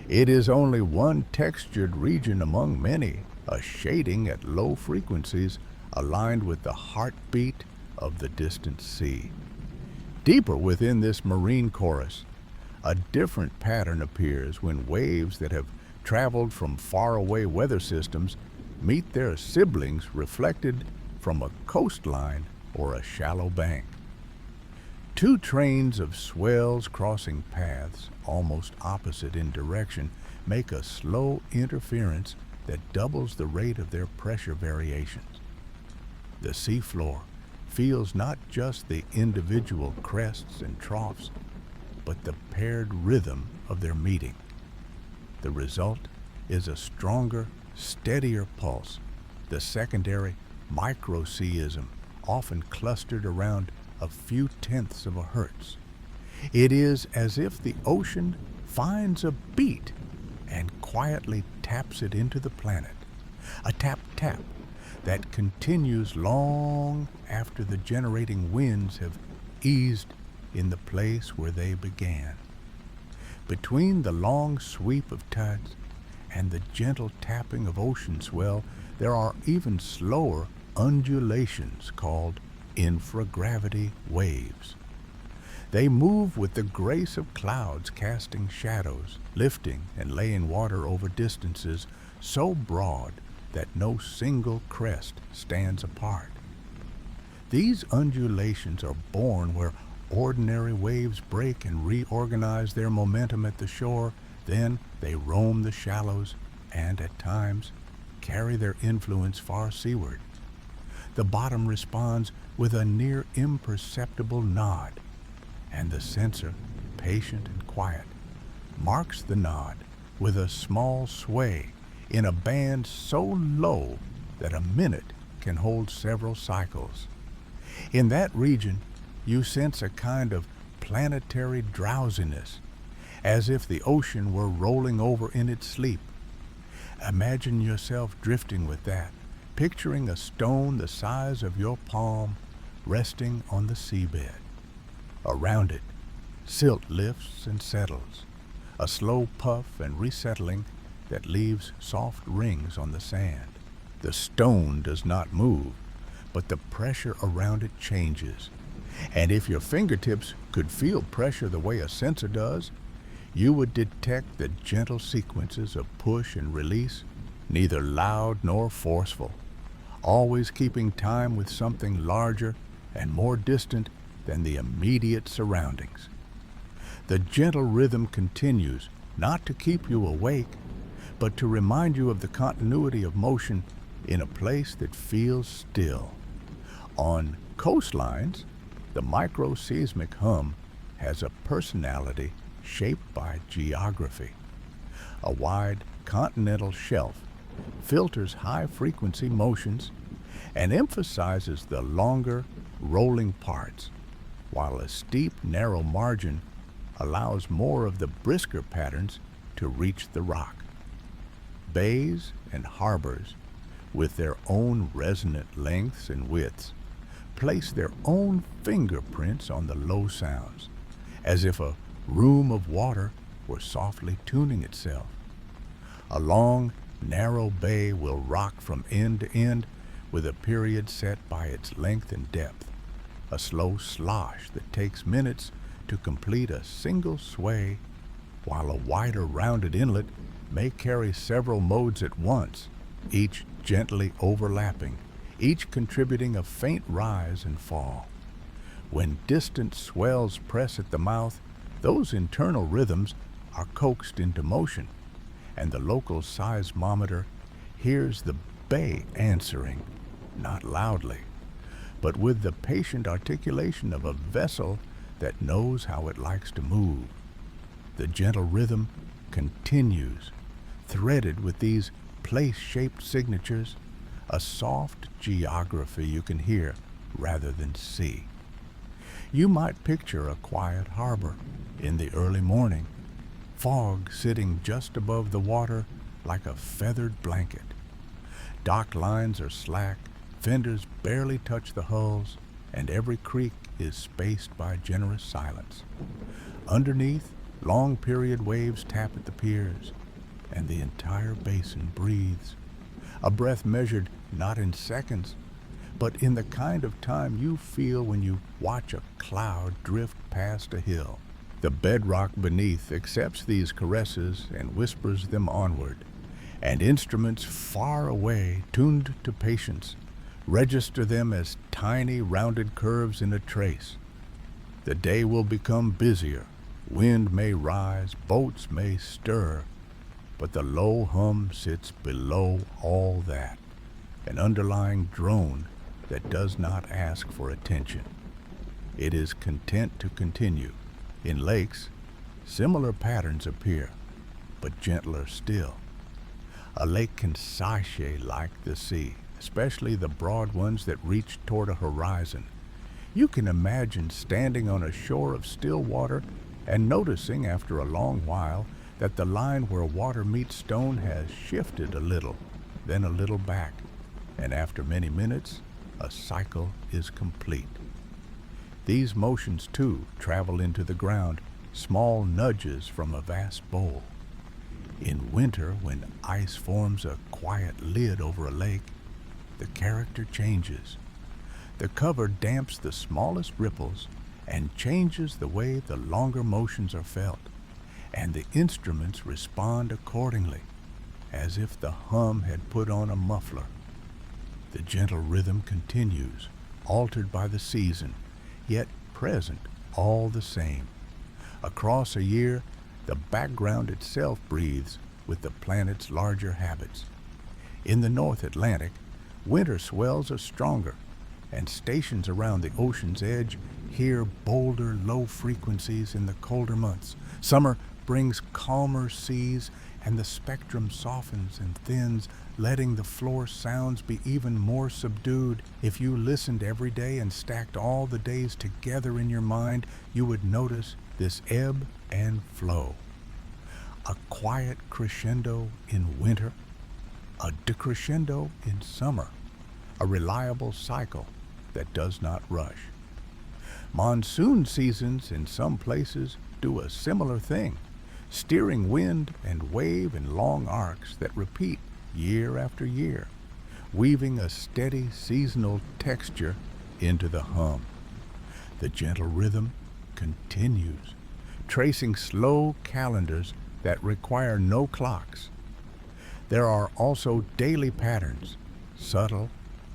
It is only one textured region among many, a shading at low frequencies aligned with the heartbeat of the distant sea. Deeper within this marine chorus, a different pattern appears when waves that have traveled from faraway weather systems meet their siblings reflected from a coastline or a shallow bank. Two trains of swells crossing paths almost opposite in direction make a slow interference that doubles the rate of their pressure variations. The seafloor feels not just the individual crests and troughs, but the paired rhythm of their meeting. The result is a stronger, steadier pulse, the secondary microseism, often clustered around a few tenths of a hertz. It is as if the ocean finds a beat and quietly taps it into the planet, a tap-tap that continues long after the generating winds have eased in the place where they began. Between the long sweep of tides and the gentle tapping of ocean swell, there are even slower undulations called infragravity waves. They move with the grace of clouds casting shadows, lifting and laying water over distances so broad that no single crest stands apart. These undulations are born where ordinary waves break and reorganize their momentum at the shore. Then they roam the shallows and, at times, carry their influence far seaward. The bottom responds with a near imperceptible nod, and the sensor, patient and quiet, marks the nod with a small sway in a band so low that a minute can hold several cycles. In that region, you sense a kind of planetary drowsiness, as if the ocean were rolling over in its sleep. Imagine yourself drifting with that, picturing a stone the size of your palm resting on the seabed. Around it, silt lifts and settles, a slow puff and resettling that leaves soft rings on the sand. The stone does not move, but the pressure around it changes. And if your fingertips could feel pressure the way a sensor does, you would detect the gentle sequences of push and release, neither loud nor forceful, always keeping time with something larger and more distant than the immediate surroundings. The gentle rhythm continues, not to keep you awake, but to remind you of the continuity of motion in a place that feels still. On coastlines, the microseismic hum has a personality shaped by geography. A wide continental shelf filters high-frequency motions and emphasizes the longer, rolling parts, while a steep, narrow margin allows more of the brisker patterns to reach the rock. Bays and harbors, with their own resonant lengths and widths, place their own fingerprints on the low sounds, as if a room of water were softly tuning itself. A long, narrow bay will rock from end to end with a period set by its length and depth, a slow slosh that takes minutes to complete a single sway, while a wider rounded inlet may carry several modes at once, each gently overlapping, each contributing a faint rise and fall. When distant swells press at the mouth, those internal rhythms are coaxed into motion, and the local seismometer hears the bay answering, not loudly, but with the patient articulation of a vessel that knows how it likes to move. The gentle rhythm continues, threaded with these place-shaped signatures, a soft geography you can hear rather than see. You might picture a quiet harbor in the early morning, fog sitting just above the water like a feathered blanket. Dock lines are slack, fenders barely touch the hulls, and every creek is spaced by generous silence. Underneath, long period waves tap at the piers, and the entire basin breathes, a breath measured not in seconds, but in the kind of time you feel when you watch a cloud drift past a hill. The bedrock beneath accepts these caresses and whispers them onward, and instruments far away, tuned to patience, register them as tiny rounded curves in a trace. The day will become busier, wind may rise, boats may stir, but the low hum sits below all that, an underlying drone that does not ask for attention. It is content to continue. In lakes, similar patterns appear, but gentler still. A lake can sashay like the sea, especially the broad ones that reach toward a horizon. You can imagine standing on a shore of still water and noticing after a long while that the line where water meets stone has shifted a little, then a little back, and after many minutes, a cycle is complete. These motions, too, travel into the ground, small nudges from a vast bowl. In winter, when ice forms a quiet lid over a lake, the character changes. The cover damps the smallest ripples and changes the way the longer motions are felt, and the instruments respond accordingly, as if the hum had put on a muffler. The gentle rhythm continues, altered by the season, yet present all the same. Across a year, the background itself breathes with the planet's larger habits. In the North Atlantic, winter swells are stronger, and stations around the ocean's edge hear bolder low frequencies in the colder months. Summer brings calmer seas, and the spectrum softens and thins, letting the floor sounds be even more subdued. If you listened every day and stacked all the days together in your mind, you would notice this ebb and flow. A quiet crescendo in winter, a decrescendo in summer, a reliable cycle that does not rush. Monsoon seasons in some places do a similar thing, steering wind and wave in long arcs that repeat year after year, weaving a steady seasonal texture into the hum. The gentle rhythm continues, tracing slow calendars that require no clocks. There are also daily patterns, subtle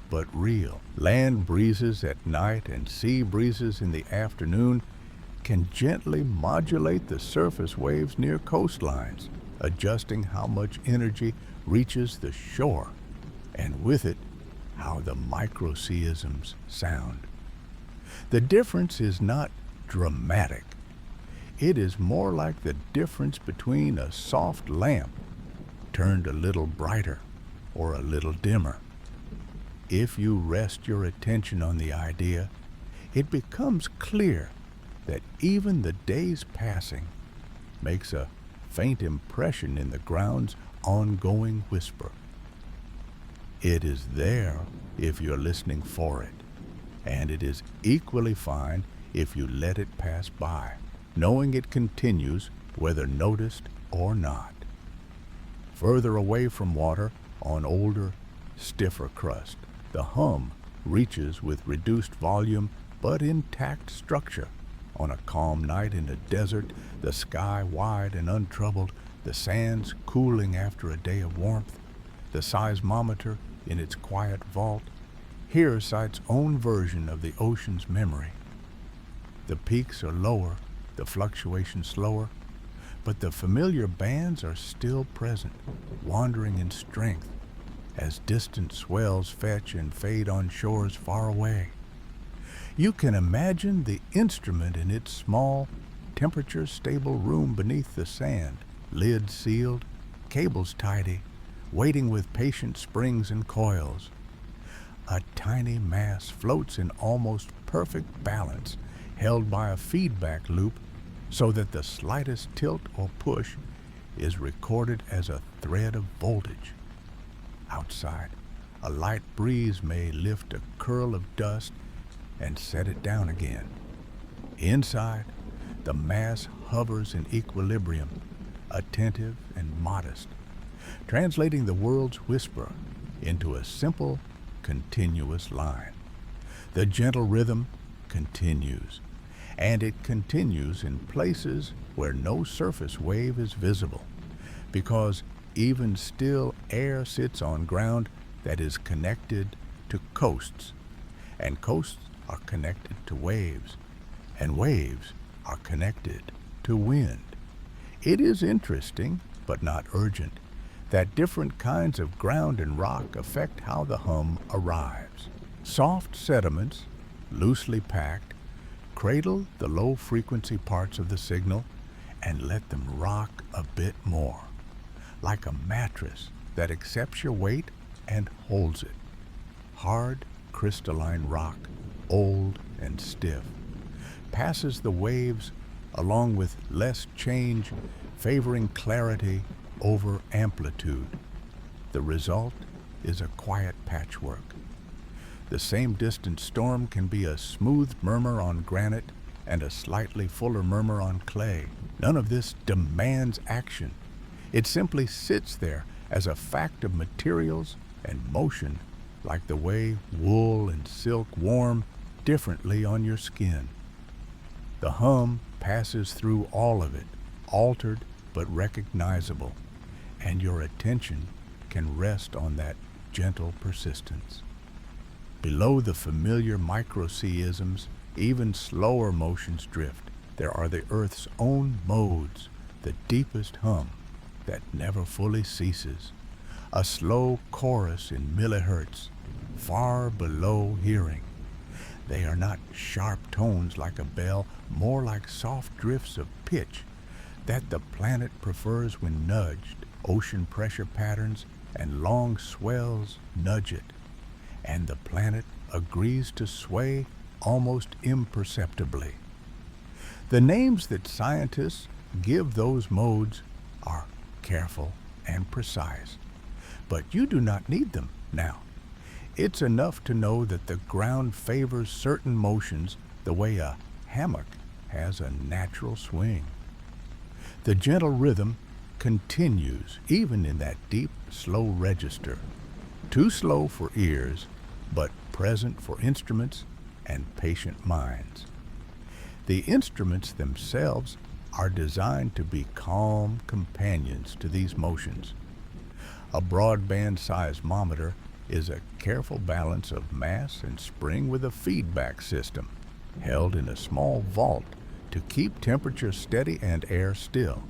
but real. Land breezes at night and sea breezes in the afternoon can gently modulate the surface waves near coastlines, adjusting how much energy reaches the shore, and with it, how the microseisms sound. The difference is not dramatic. It is more like the difference between a soft lamp turned a little brighter or a little dimmer. If you rest your attention on the idea, it becomes clear that even the day's passing makes a faint impression in the ground's ongoing whisper. It is there if you're listening for it, and it is equally fine if you let it pass by, knowing it continues whether noticed or not. Further away from water, on older, stiffer crust, the hum reaches with reduced volume but intact structure. On a calm night in a desert, the sky wide and untroubled, the sands cooling after a day of warmth, the seismometer in its quiet vault hears sight's own version of the ocean's memory. The peaks are lower, the fluctuations slower, but the familiar bands are still present, wandering in strength as distant swells fetch and fade on shores far away. You can imagine the instrument in its small, temperature-stable room beneath the sand, lid sealed, cables tidy, waiting with patient springs and coils. A tiny mass floats in almost perfect balance, held by a feedback loop so that the slightest tilt or push is recorded as a thread of voltage. Outside, a light breeze may lift a curl of dust and set it down again. Inside, the mass hovers in equilibrium, attentive and modest, translating the world's whisper into a simple, continuous line. The gentle rhythm continues, and it continues in places where no surface wave is visible, because even still air sits on ground that is connected to coasts, and coasts are connected to waves, and waves are connected to wind. It is interesting, but not urgent, that different kinds of ground and rock affect how the hum arrives. Soft sediments, loosely packed, cradle the low-frequency parts of the signal and let them rock a bit more, like a mattress that accepts your weight and holds it. Hard, crystalline rock, old and stiff, passes the waves along with less change, favoring clarity over amplitude. The result is a quiet patchwork. The same distant storm can be a smooth murmur on granite and a slightly fuller murmur on clay. None of this demands action. It simply sits there as a fact of materials and motion, like the way wool and silk warm differently on your skin. The hum passes through all of it, altered but recognizable, and your attention can rest on that gentle persistence. Below the familiar microseisms, even slower motions drift. There are the Earth's own modes, the deepest hum that never fully ceases, a slow chorus in millihertz, far below hearing. They are not sharp tones like a bell, more like soft drifts of pitch that the planet prefers when nudged. Ocean pressure patterns and long swells nudge it, and the planet agrees to sway almost imperceptibly. The names that scientists give those modes are careful and precise, but you do not need them now. It's enough to know that the ground favors certain motions the way a hammock has a natural swing. The gentle rhythm continues even in that deep, slow register, too slow for ears, but present for instruments and patient minds. The instruments themselves are designed to be calm companions to these motions. A broadband seismometer is a careful balance of mass and spring with a feedback system, held in a small vault to keep temperature steady and air still.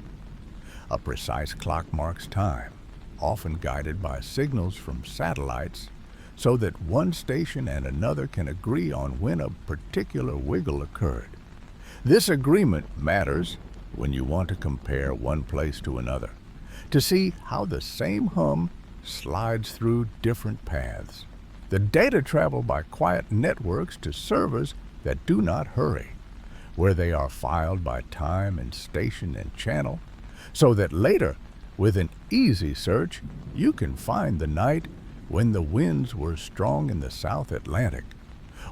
A precise clock marks time, often guided by signals from satellites, so that one station and another can agree on when a particular wiggle occurred. This agreement matters when you want to compare one place to another, to see how the same hum slides through different paths. The data travel by quiet networks to servers that do not hurry, where they are filed by time and station and channel, so that later, with an easy search, you can find the night when the winds were strong in the South Atlantic,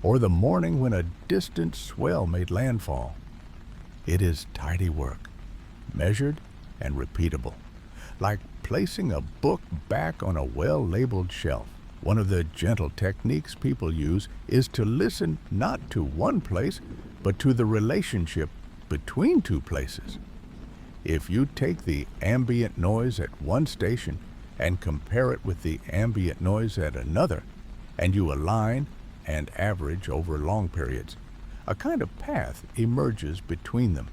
or the morning when a distant swell made landfall. It is tidy work, measured and repeatable, like placing a book back on a well-labeled shelf. One of the gentle techniques people use is to listen not to one place, but to the relationship between two places. If you take the ambient noise at one station and compare it with the ambient noise at another, and you align and average over long periods, a kind of path emerges between them.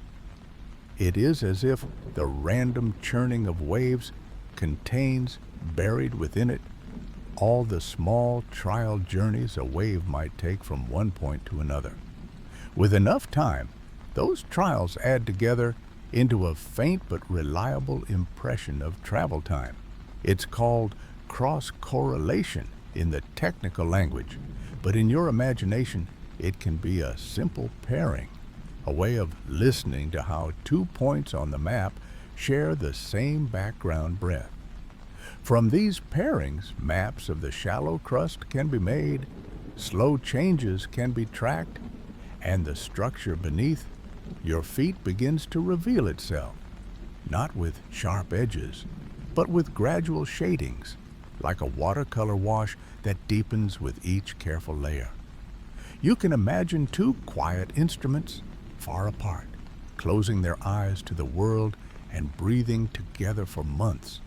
It is as if the random churning of waves contains, buried within it, all the small trial journeys a wave might take from one point to another. With enough time, those trials add together into a faint but reliable impression of travel time. It's called cross-correlation in the technical language, but in your imagination, it can be a simple pairing, a way of listening to how 2 points on the map share the same background breath. From these pairings, maps of the shallow crust can be made, slow changes can be tracked, and the structure beneath your feet begins to reveal itself, not with sharp edges, but with gradual shadings, like a watercolor wash that deepens with each careful layer. You can imagine two quiet instruments far apart, closing their eyes to the world and breathing together for months,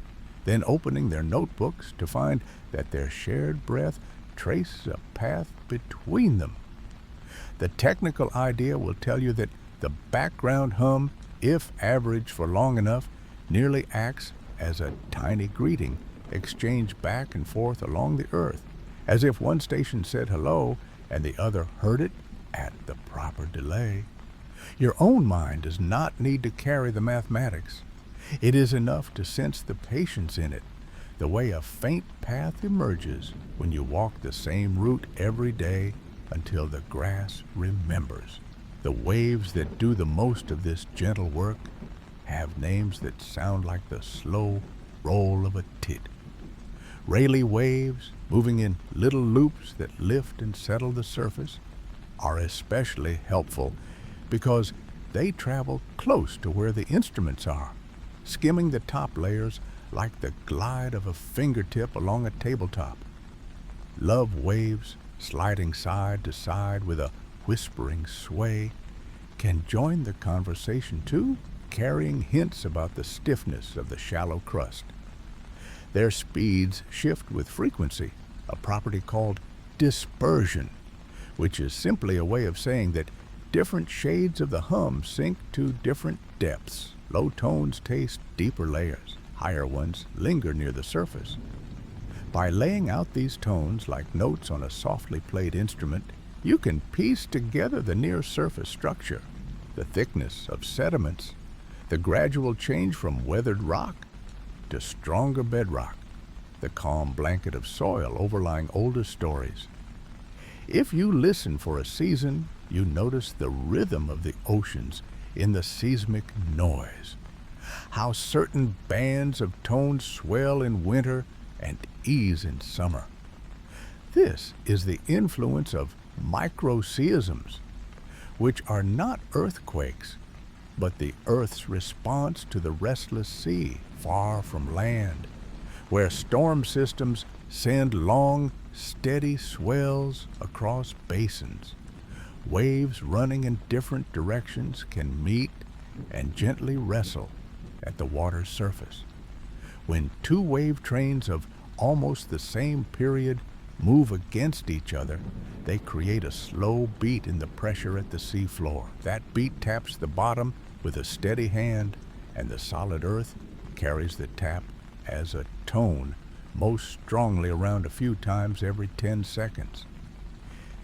then opening their notebooks to find that their shared breath traces a path between them. The technical idea will tell you that the background hum, if averaged for long enough, nearly acts as a tiny greeting exchanged back and forth along the earth, as if one station said hello and the other heard it at the proper delay. Your own mind does not need to carry the mathematics. It is enough to sense the patience in it, the way a faint path emerges when you walk the same route every day until the grass remembers. The waves that do the most of this gentle work have names that sound like the slow roll of a tit. Rayleigh waves, moving in little loops that lift and settle the surface, are especially helpful because they travel close to where the instruments are, skimming the top layers like the glide of a fingertip along a tabletop. Love waves, sliding side to side with a whispering sway, can join the conversation too, carrying hints about the stiffness of the shallow crust. Their speeds shift with frequency, a property called dispersion, which is simply a way of saying that different shades of the hum sink to different depths. Low tones taste deeper layers, higher ones linger near the surface. By laying out these tones like notes on a softly played instrument, you can piece together the near-surface structure, the thickness of sediments, the gradual change from weathered rock to stronger bedrock, the calm blanket of soil overlying older stories. If you listen for a season, you notice the rhythm of the oceans in the seismic noise, how certain bands of tones swell in winter and ease in summer. This is the influence of microseisms, which are not earthquakes, but the Earth's response to the restless sea far from land, where storm systems send long, steady swells across basins. Waves running in different directions can meet and gently wrestle at the water's surface. When two wave trains of almost the same period move against each other, they create a slow beat in the pressure at the seafloor. That beat taps the bottom with a steady hand, and the solid earth carries the tap as a tone, most strongly around a few times every 10 seconds.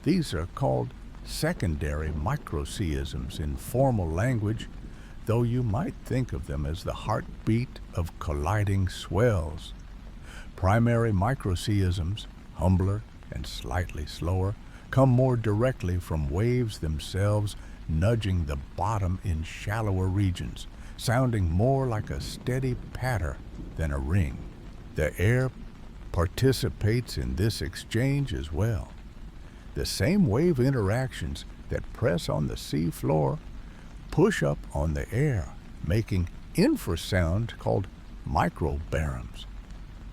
These are called secondary microseisms in formal language, though you might think of them as the heartbeat of colliding swells. Primary microseisms, humbler and slightly slower, come more directly from waves themselves nudging the bottom in shallower regions, sounding more like a steady patter than a ring. The air participates in this exchange as well. The same wave interactions that press on the sea floor push up on the air, making infrasound called microbaroms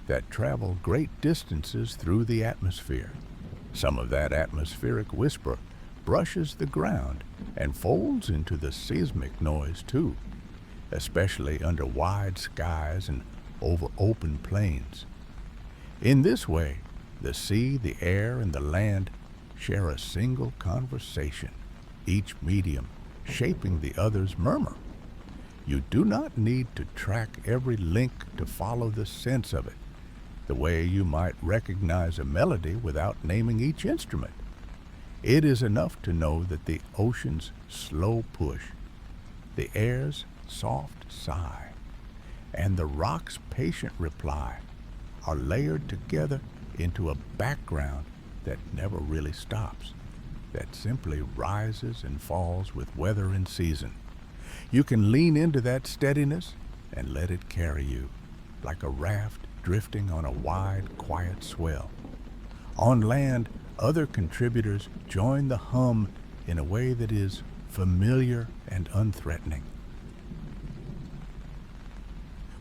that travel great distances through the atmosphere. Some of that atmospheric whisper brushes the ground and folds into the seismic noise too, especially under wide skies and over open plains. In this way, the sea, the air, and the land share a single conversation, each medium shaping the other's murmur. You do not need to track every link to follow the sense of it, the way you might recognize a melody without naming each instrument. It is enough to know that the ocean's slow push, the air's soft sigh, and the rock's patient reply are layered together into a background that never really stops, that simply rises and falls with weather and season. You can lean into that steadiness and let it carry you, like a raft drifting on a wide, quiet swell. On land, other contributors join the hum in a way that is familiar and unthreatening.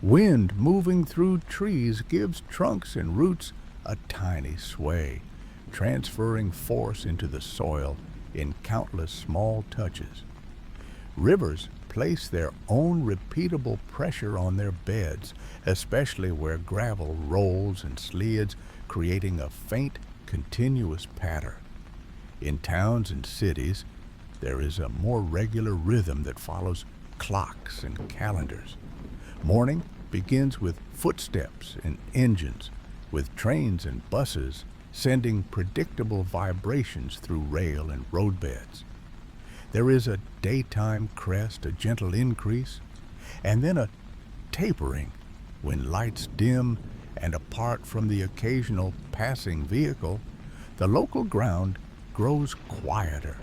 Wind moving through trees gives trunks and roots a tiny sway, transferring force into the soil in countless small touches. Rivers place their own repeatable pressure on their beds, especially where gravel rolls and slides, creating a faint, continuous patter. In towns and cities, there is a more regular rhythm that follows clocks and calendars. Morning begins with footsteps and engines, with trains and buses sending predictable vibrations through rail and roadbeds. There is a daytime crest, a gentle increase, and then a tapering when lights dim, and apart from the occasional passing vehicle, the local ground grows quieter.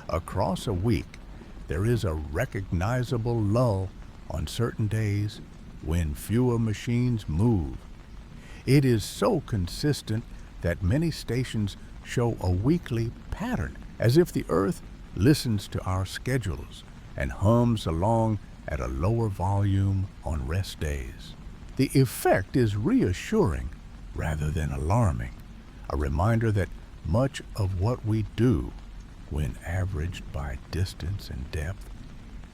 Across a week, there is a recognizable lull on certain days when fewer machines move. It is so consistent that many stations show a weekly pattern, as if the earth listens to our schedules and hums along at a lower volume on rest days. The effect is reassuring rather than alarming, a reminder that much of what we do, when averaged by distance and depth,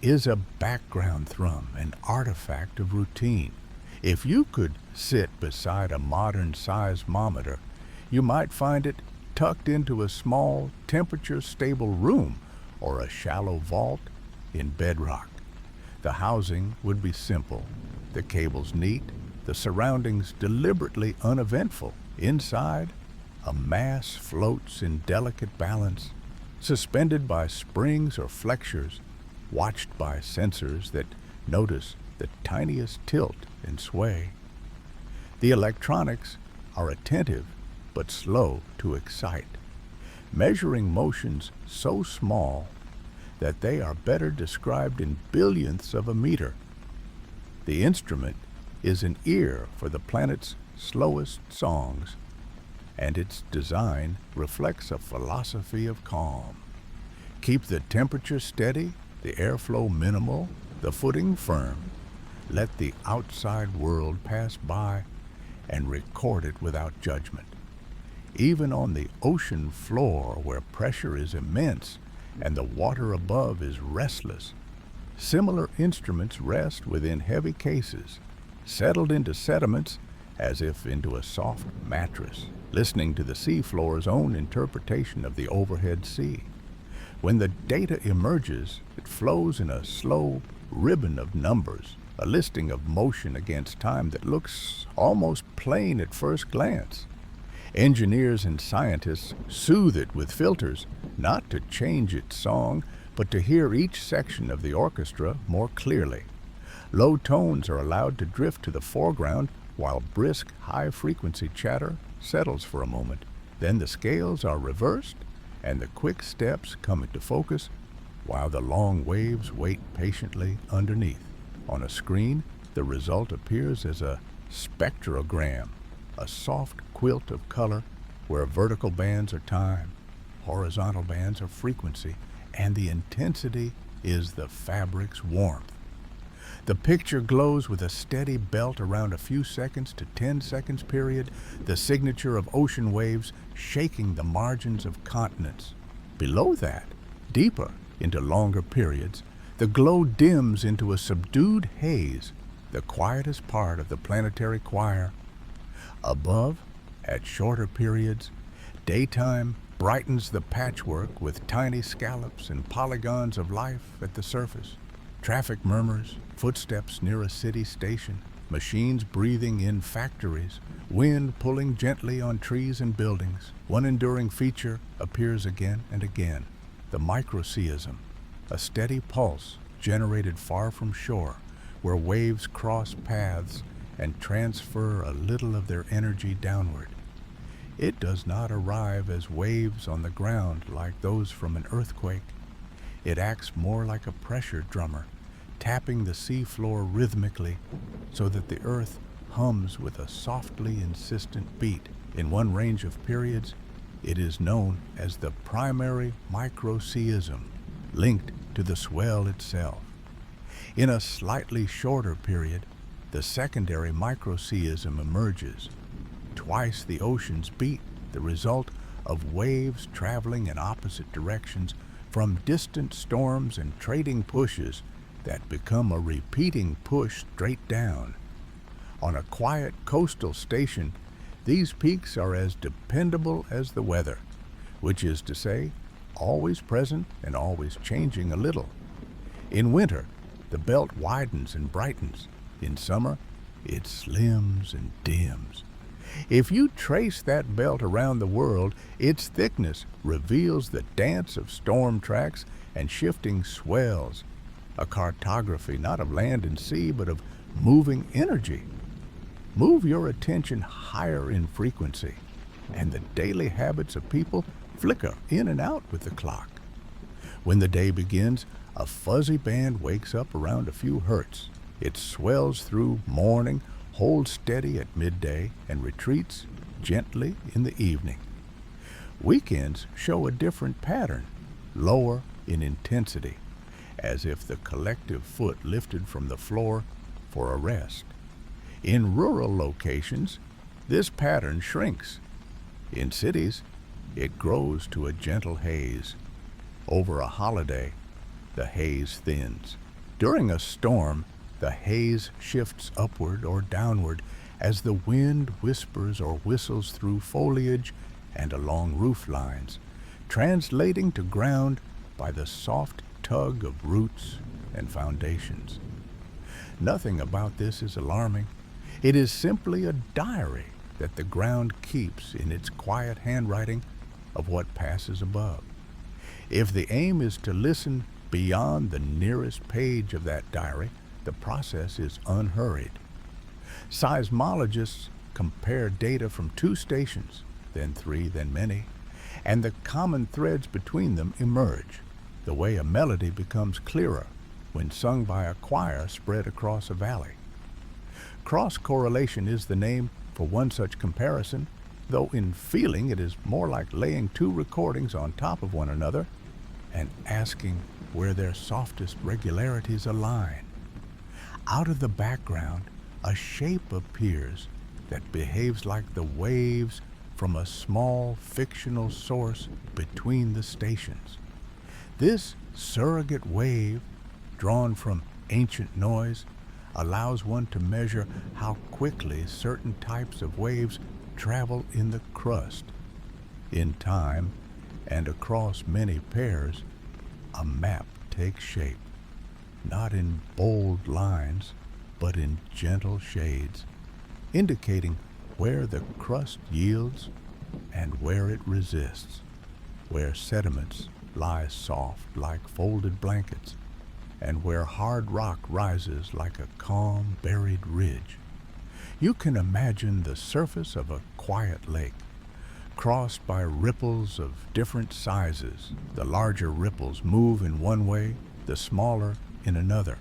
is a background thrum, an artifact of routine. If you could sit beside a modern seismometer, you might find it tucked into a small, temperature-stable room or a shallow vault in bedrock. The housing would be simple, the cables neat, the surroundings deliberately uneventful. Inside, a mass floats in delicate balance, suspended by springs or flexures, watched by sensors that notice the tiniest tilt and sway. The electronics are attentive but slow to excite, measuring motions so small that they are better described in billionths of a meter. The instrument is an ear for the planet's slowest songs, and its design reflects a philosophy of calm. Keep the temperature steady, the airflow minimal, the footing firm. Let the outside world pass by and record it without judgment. Even on the ocean floor, where pressure is immense and the water above is restless, similar instruments rest within heavy cases, settled into sediments as if into a soft mattress, listening to the seafloor's own interpretation of the overhead sea. When the data emerges, it flows in a slow ribbon of numbers, a listing of motion against time that looks almost plain at first glance. Engineers and scientists soothe it with filters, not to change its song, but to hear each section of the orchestra more clearly. Low tones are allowed to drift to the foreground while brisk, high-frequency chatter settles for a moment. Then the scales are reversed and the quick steps come into focus while the long waves wait patiently underneath. On a screen, the result appears as a spectrogram, a soft quilt of color where vertical bands are time, horizontal bands are frequency, and the intensity is the fabric's warmth. The picture glows with a steady belt around a few seconds to 10 seconds period, the signature of ocean waves shaking the margins of continents. Below that, deeper into longer periods, the glow dims into a subdued haze, the quietest part of the planetary choir. Above, at shorter periods, daytime brightens the patchwork with tiny scallops and polygons of life at the surface. Traffic murmurs, footsteps near a city station, machines breathing in factories, wind pulling gently on trees and buildings. One enduring feature appears again and again, the microseism, a steady pulse generated far from shore, where waves cross paths and transfer a little of their energy downward. It does not arrive as waves on the ground like those from an earthquake. It acts more like a pressure drummer, tapping the seafloor rhythmically so that the earth hums with a softly insistent beat. In one range of periods, it is known as the primary microseism, linked to the swell itself. In a slightly shorter period, the secondary microseism emerges, twice the ocean's beat, the result of waves traveling in opposite directions from distant storms and trading pushes that become a repeating push straight down. On a quiet coastal station, these peaks are as dependable as the weather, which is to say, always present and always changing a little. In winter, the belt widens and brightens. In summer, it slims and dims. If you trace that belt around the world, its thickness reveals the dance of storm tracks and shifting swells, a cartography not of land and sea, but of moving energy. Move your attention higher in frequency, and the daily habits of people flicker in and out with the clock. When the day begins, a fuzzy band wakes up around a few hertz. It swells through morning, holds steady at midday, and retreats gently in the evening. Weekends show a different pattern, lower in intensity, as if the collective foot lifted from the floor for a rest. In rural locations, this pattern shrinks. In cities, it grows to a gentle haze. Over a holiday, the haze thins. During a storm, the haze shifts upward or downward as the wind whispers or whistles through foliage and along roof lines, translating to ground by the soft tug of roots and foundations. Nothing about this is alarming. It is simply a diary that the ground keeps in its quiet handwriting of what passes above. If the aim is to listen beyond the nearest page of that diary, the process is unhurried. Seismologists compare data from 2 stations, then 3, then many, and the common threads between them emerge, the way a melody becomes clearer when sung by a choir spread across a valley. Cross-correlation is the name for one such comparison, though in feeling it is more like laying 2 recordings on top of one another and asking where their softest regularities align. Out of the background, a shape appears that behaves like the waves from a small fictional source between the stations. This surrogate wave, drawn from ancient noise, allows one to measure how quickly certain types of waves travel in the crust. In time, and across many pairs, a map takes shape, not in bold lines, but in gentle shades, indicating where the crust yields and where it resists, where sediments lie soft like folded blankets, and where hard rock rises like a calm, buried ridge. You can imagine the surface of a quiet lake, crossed by ripples of different sizes. The larger ripples move in one way, the smaller in another.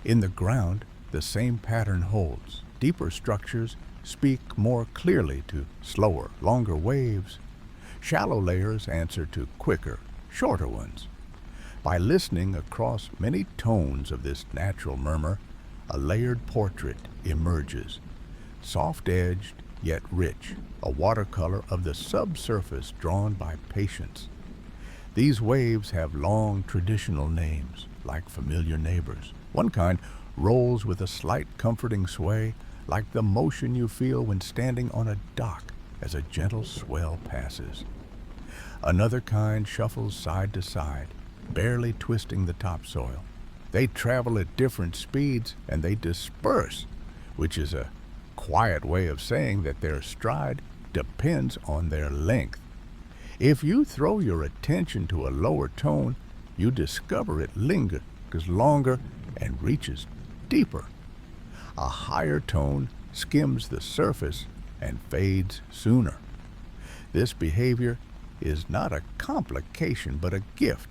In the ground, the same pattern holds. Deeper structures speak more clearly to slower, longer waves. Shallow layers answer to quicker, shorter ones. By listening across many tones of this natural murmur, a layered portrait emerges, soft-edged yet rich, a watercolor of the subsurface drawn by patience. These waves have long traditional names, like familiar neighbors. One kind rolls with a slight comforting sway, like the motion you feel when standing on a dock as a gentle swell passes. Another kind shuffles side to side, barely twisting the topsoil. They travel at different speeds and they disperse, which is a quiet way of saying that their stride depends on their length. If you throw your attention to a lower tone, you discover it lingers longer and reaches deeper. A higher tone skims the surface and fades sooner. This behavior is not a complication but a gift.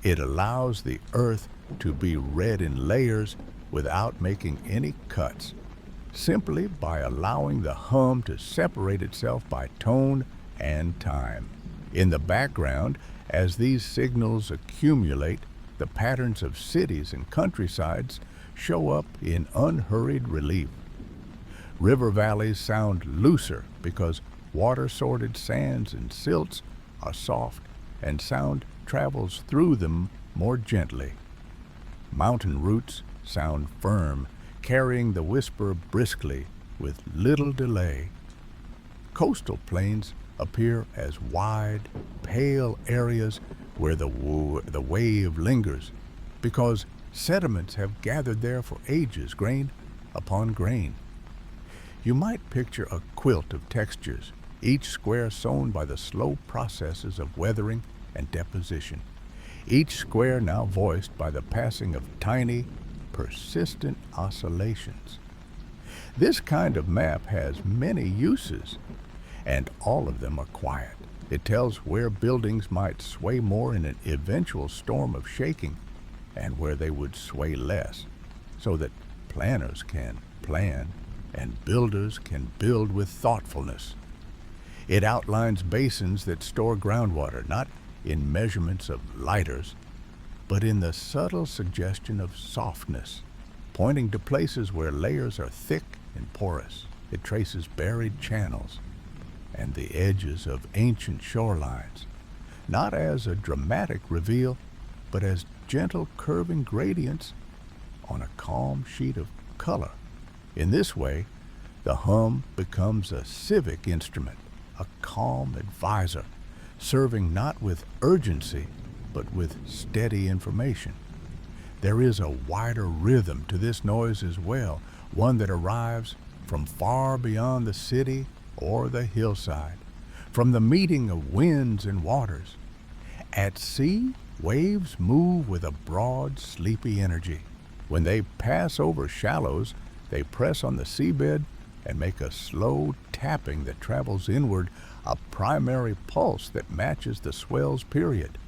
It allows the earth to be read in layers without making any cuts, simply by allowing the hum to separate itself by tone and time. In the background, as these signals accumulate, the patterns of cities and countrysides show up in unhurried relief. River valleys sound looser because water-sorted sands and silts are soft and sound travels through them more gently. Mountain roots sound firm, carrying the whisper briskly with little delay. Coastal plains appear as wide, pale areas where the wave lingers, because sediments have gathered there for ages, grain upon grain. You might picture a quilt of textures, each square sewn by the slow processes of weathering and deposition, each square now voiced by the passing of tiny, persistent oscillations. This kind of map has many uses, and all of them are quiet. It tells where buildings might sway more in an eventual storm of shaking and where they would sway less, so that planners can plan and builders can build with thoughtfulness. It outlines basins that store groundwater, not in measurements of liters, but in the subtle suggestion of softness, pointing to places where layers are thick and porous. It traces buried channels and the edges of ancient shorelines, not as a dramatic reveal, but as gentle curving gradients on a calm sheet of color. In this way, the hum becomes a civic instrument, a calm advisor, serving not with urgency, but with steady information. There is a wider rhythm to this noise as well, one that arrives from far beyond the city or the hillside, from the meeting of winds and waters. At sea, waves move with a broad, sleepy energy. When they pass over shallows, they press on the seabed and make a slow tapping that travels inward, a primary pulse that matches the swell's period.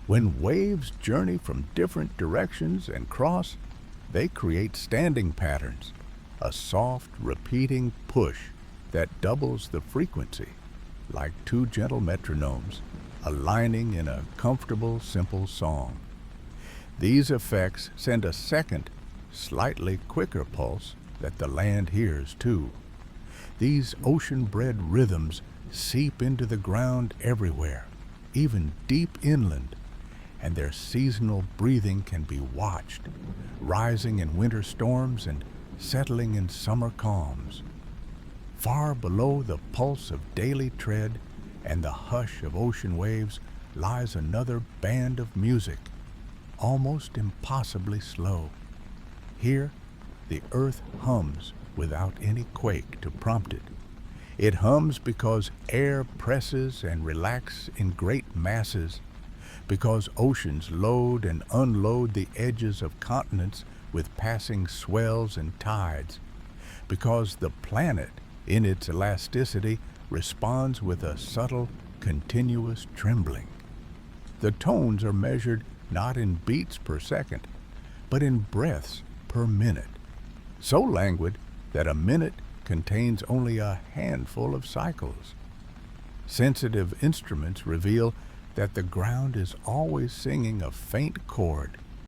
When waves journey from different directions and cross, they create standing patterns, a soft, repeating push that doubles the frequency, like two gentle metronomes, aligning in a comfortable, simple song. These effects send a second, slightly quicker pulse that the land hears too. These ocean-bred rhythms seep into the ground everywhere, even deep inland, and their seasonal breathing can be watched, rising in winter storms and settling in summer calms. Far below the pulse of daily tread and the hush of ocean waves lies another band of music, almost impossibly slow. Here, the earth hums without any quake to prompt it. It hums because air presses and relaxes in great masses, because oceans load and unload the edges of continents with passing swells and tides, because the planet, in its elasticity, responds with a subtle, continuous trembling. The tones are measured not in beats per second, but in breaths per minute, so languid that a minute contains only a handful of cycles. Sensitive instruments reveal that the ground is always singing a faint chord,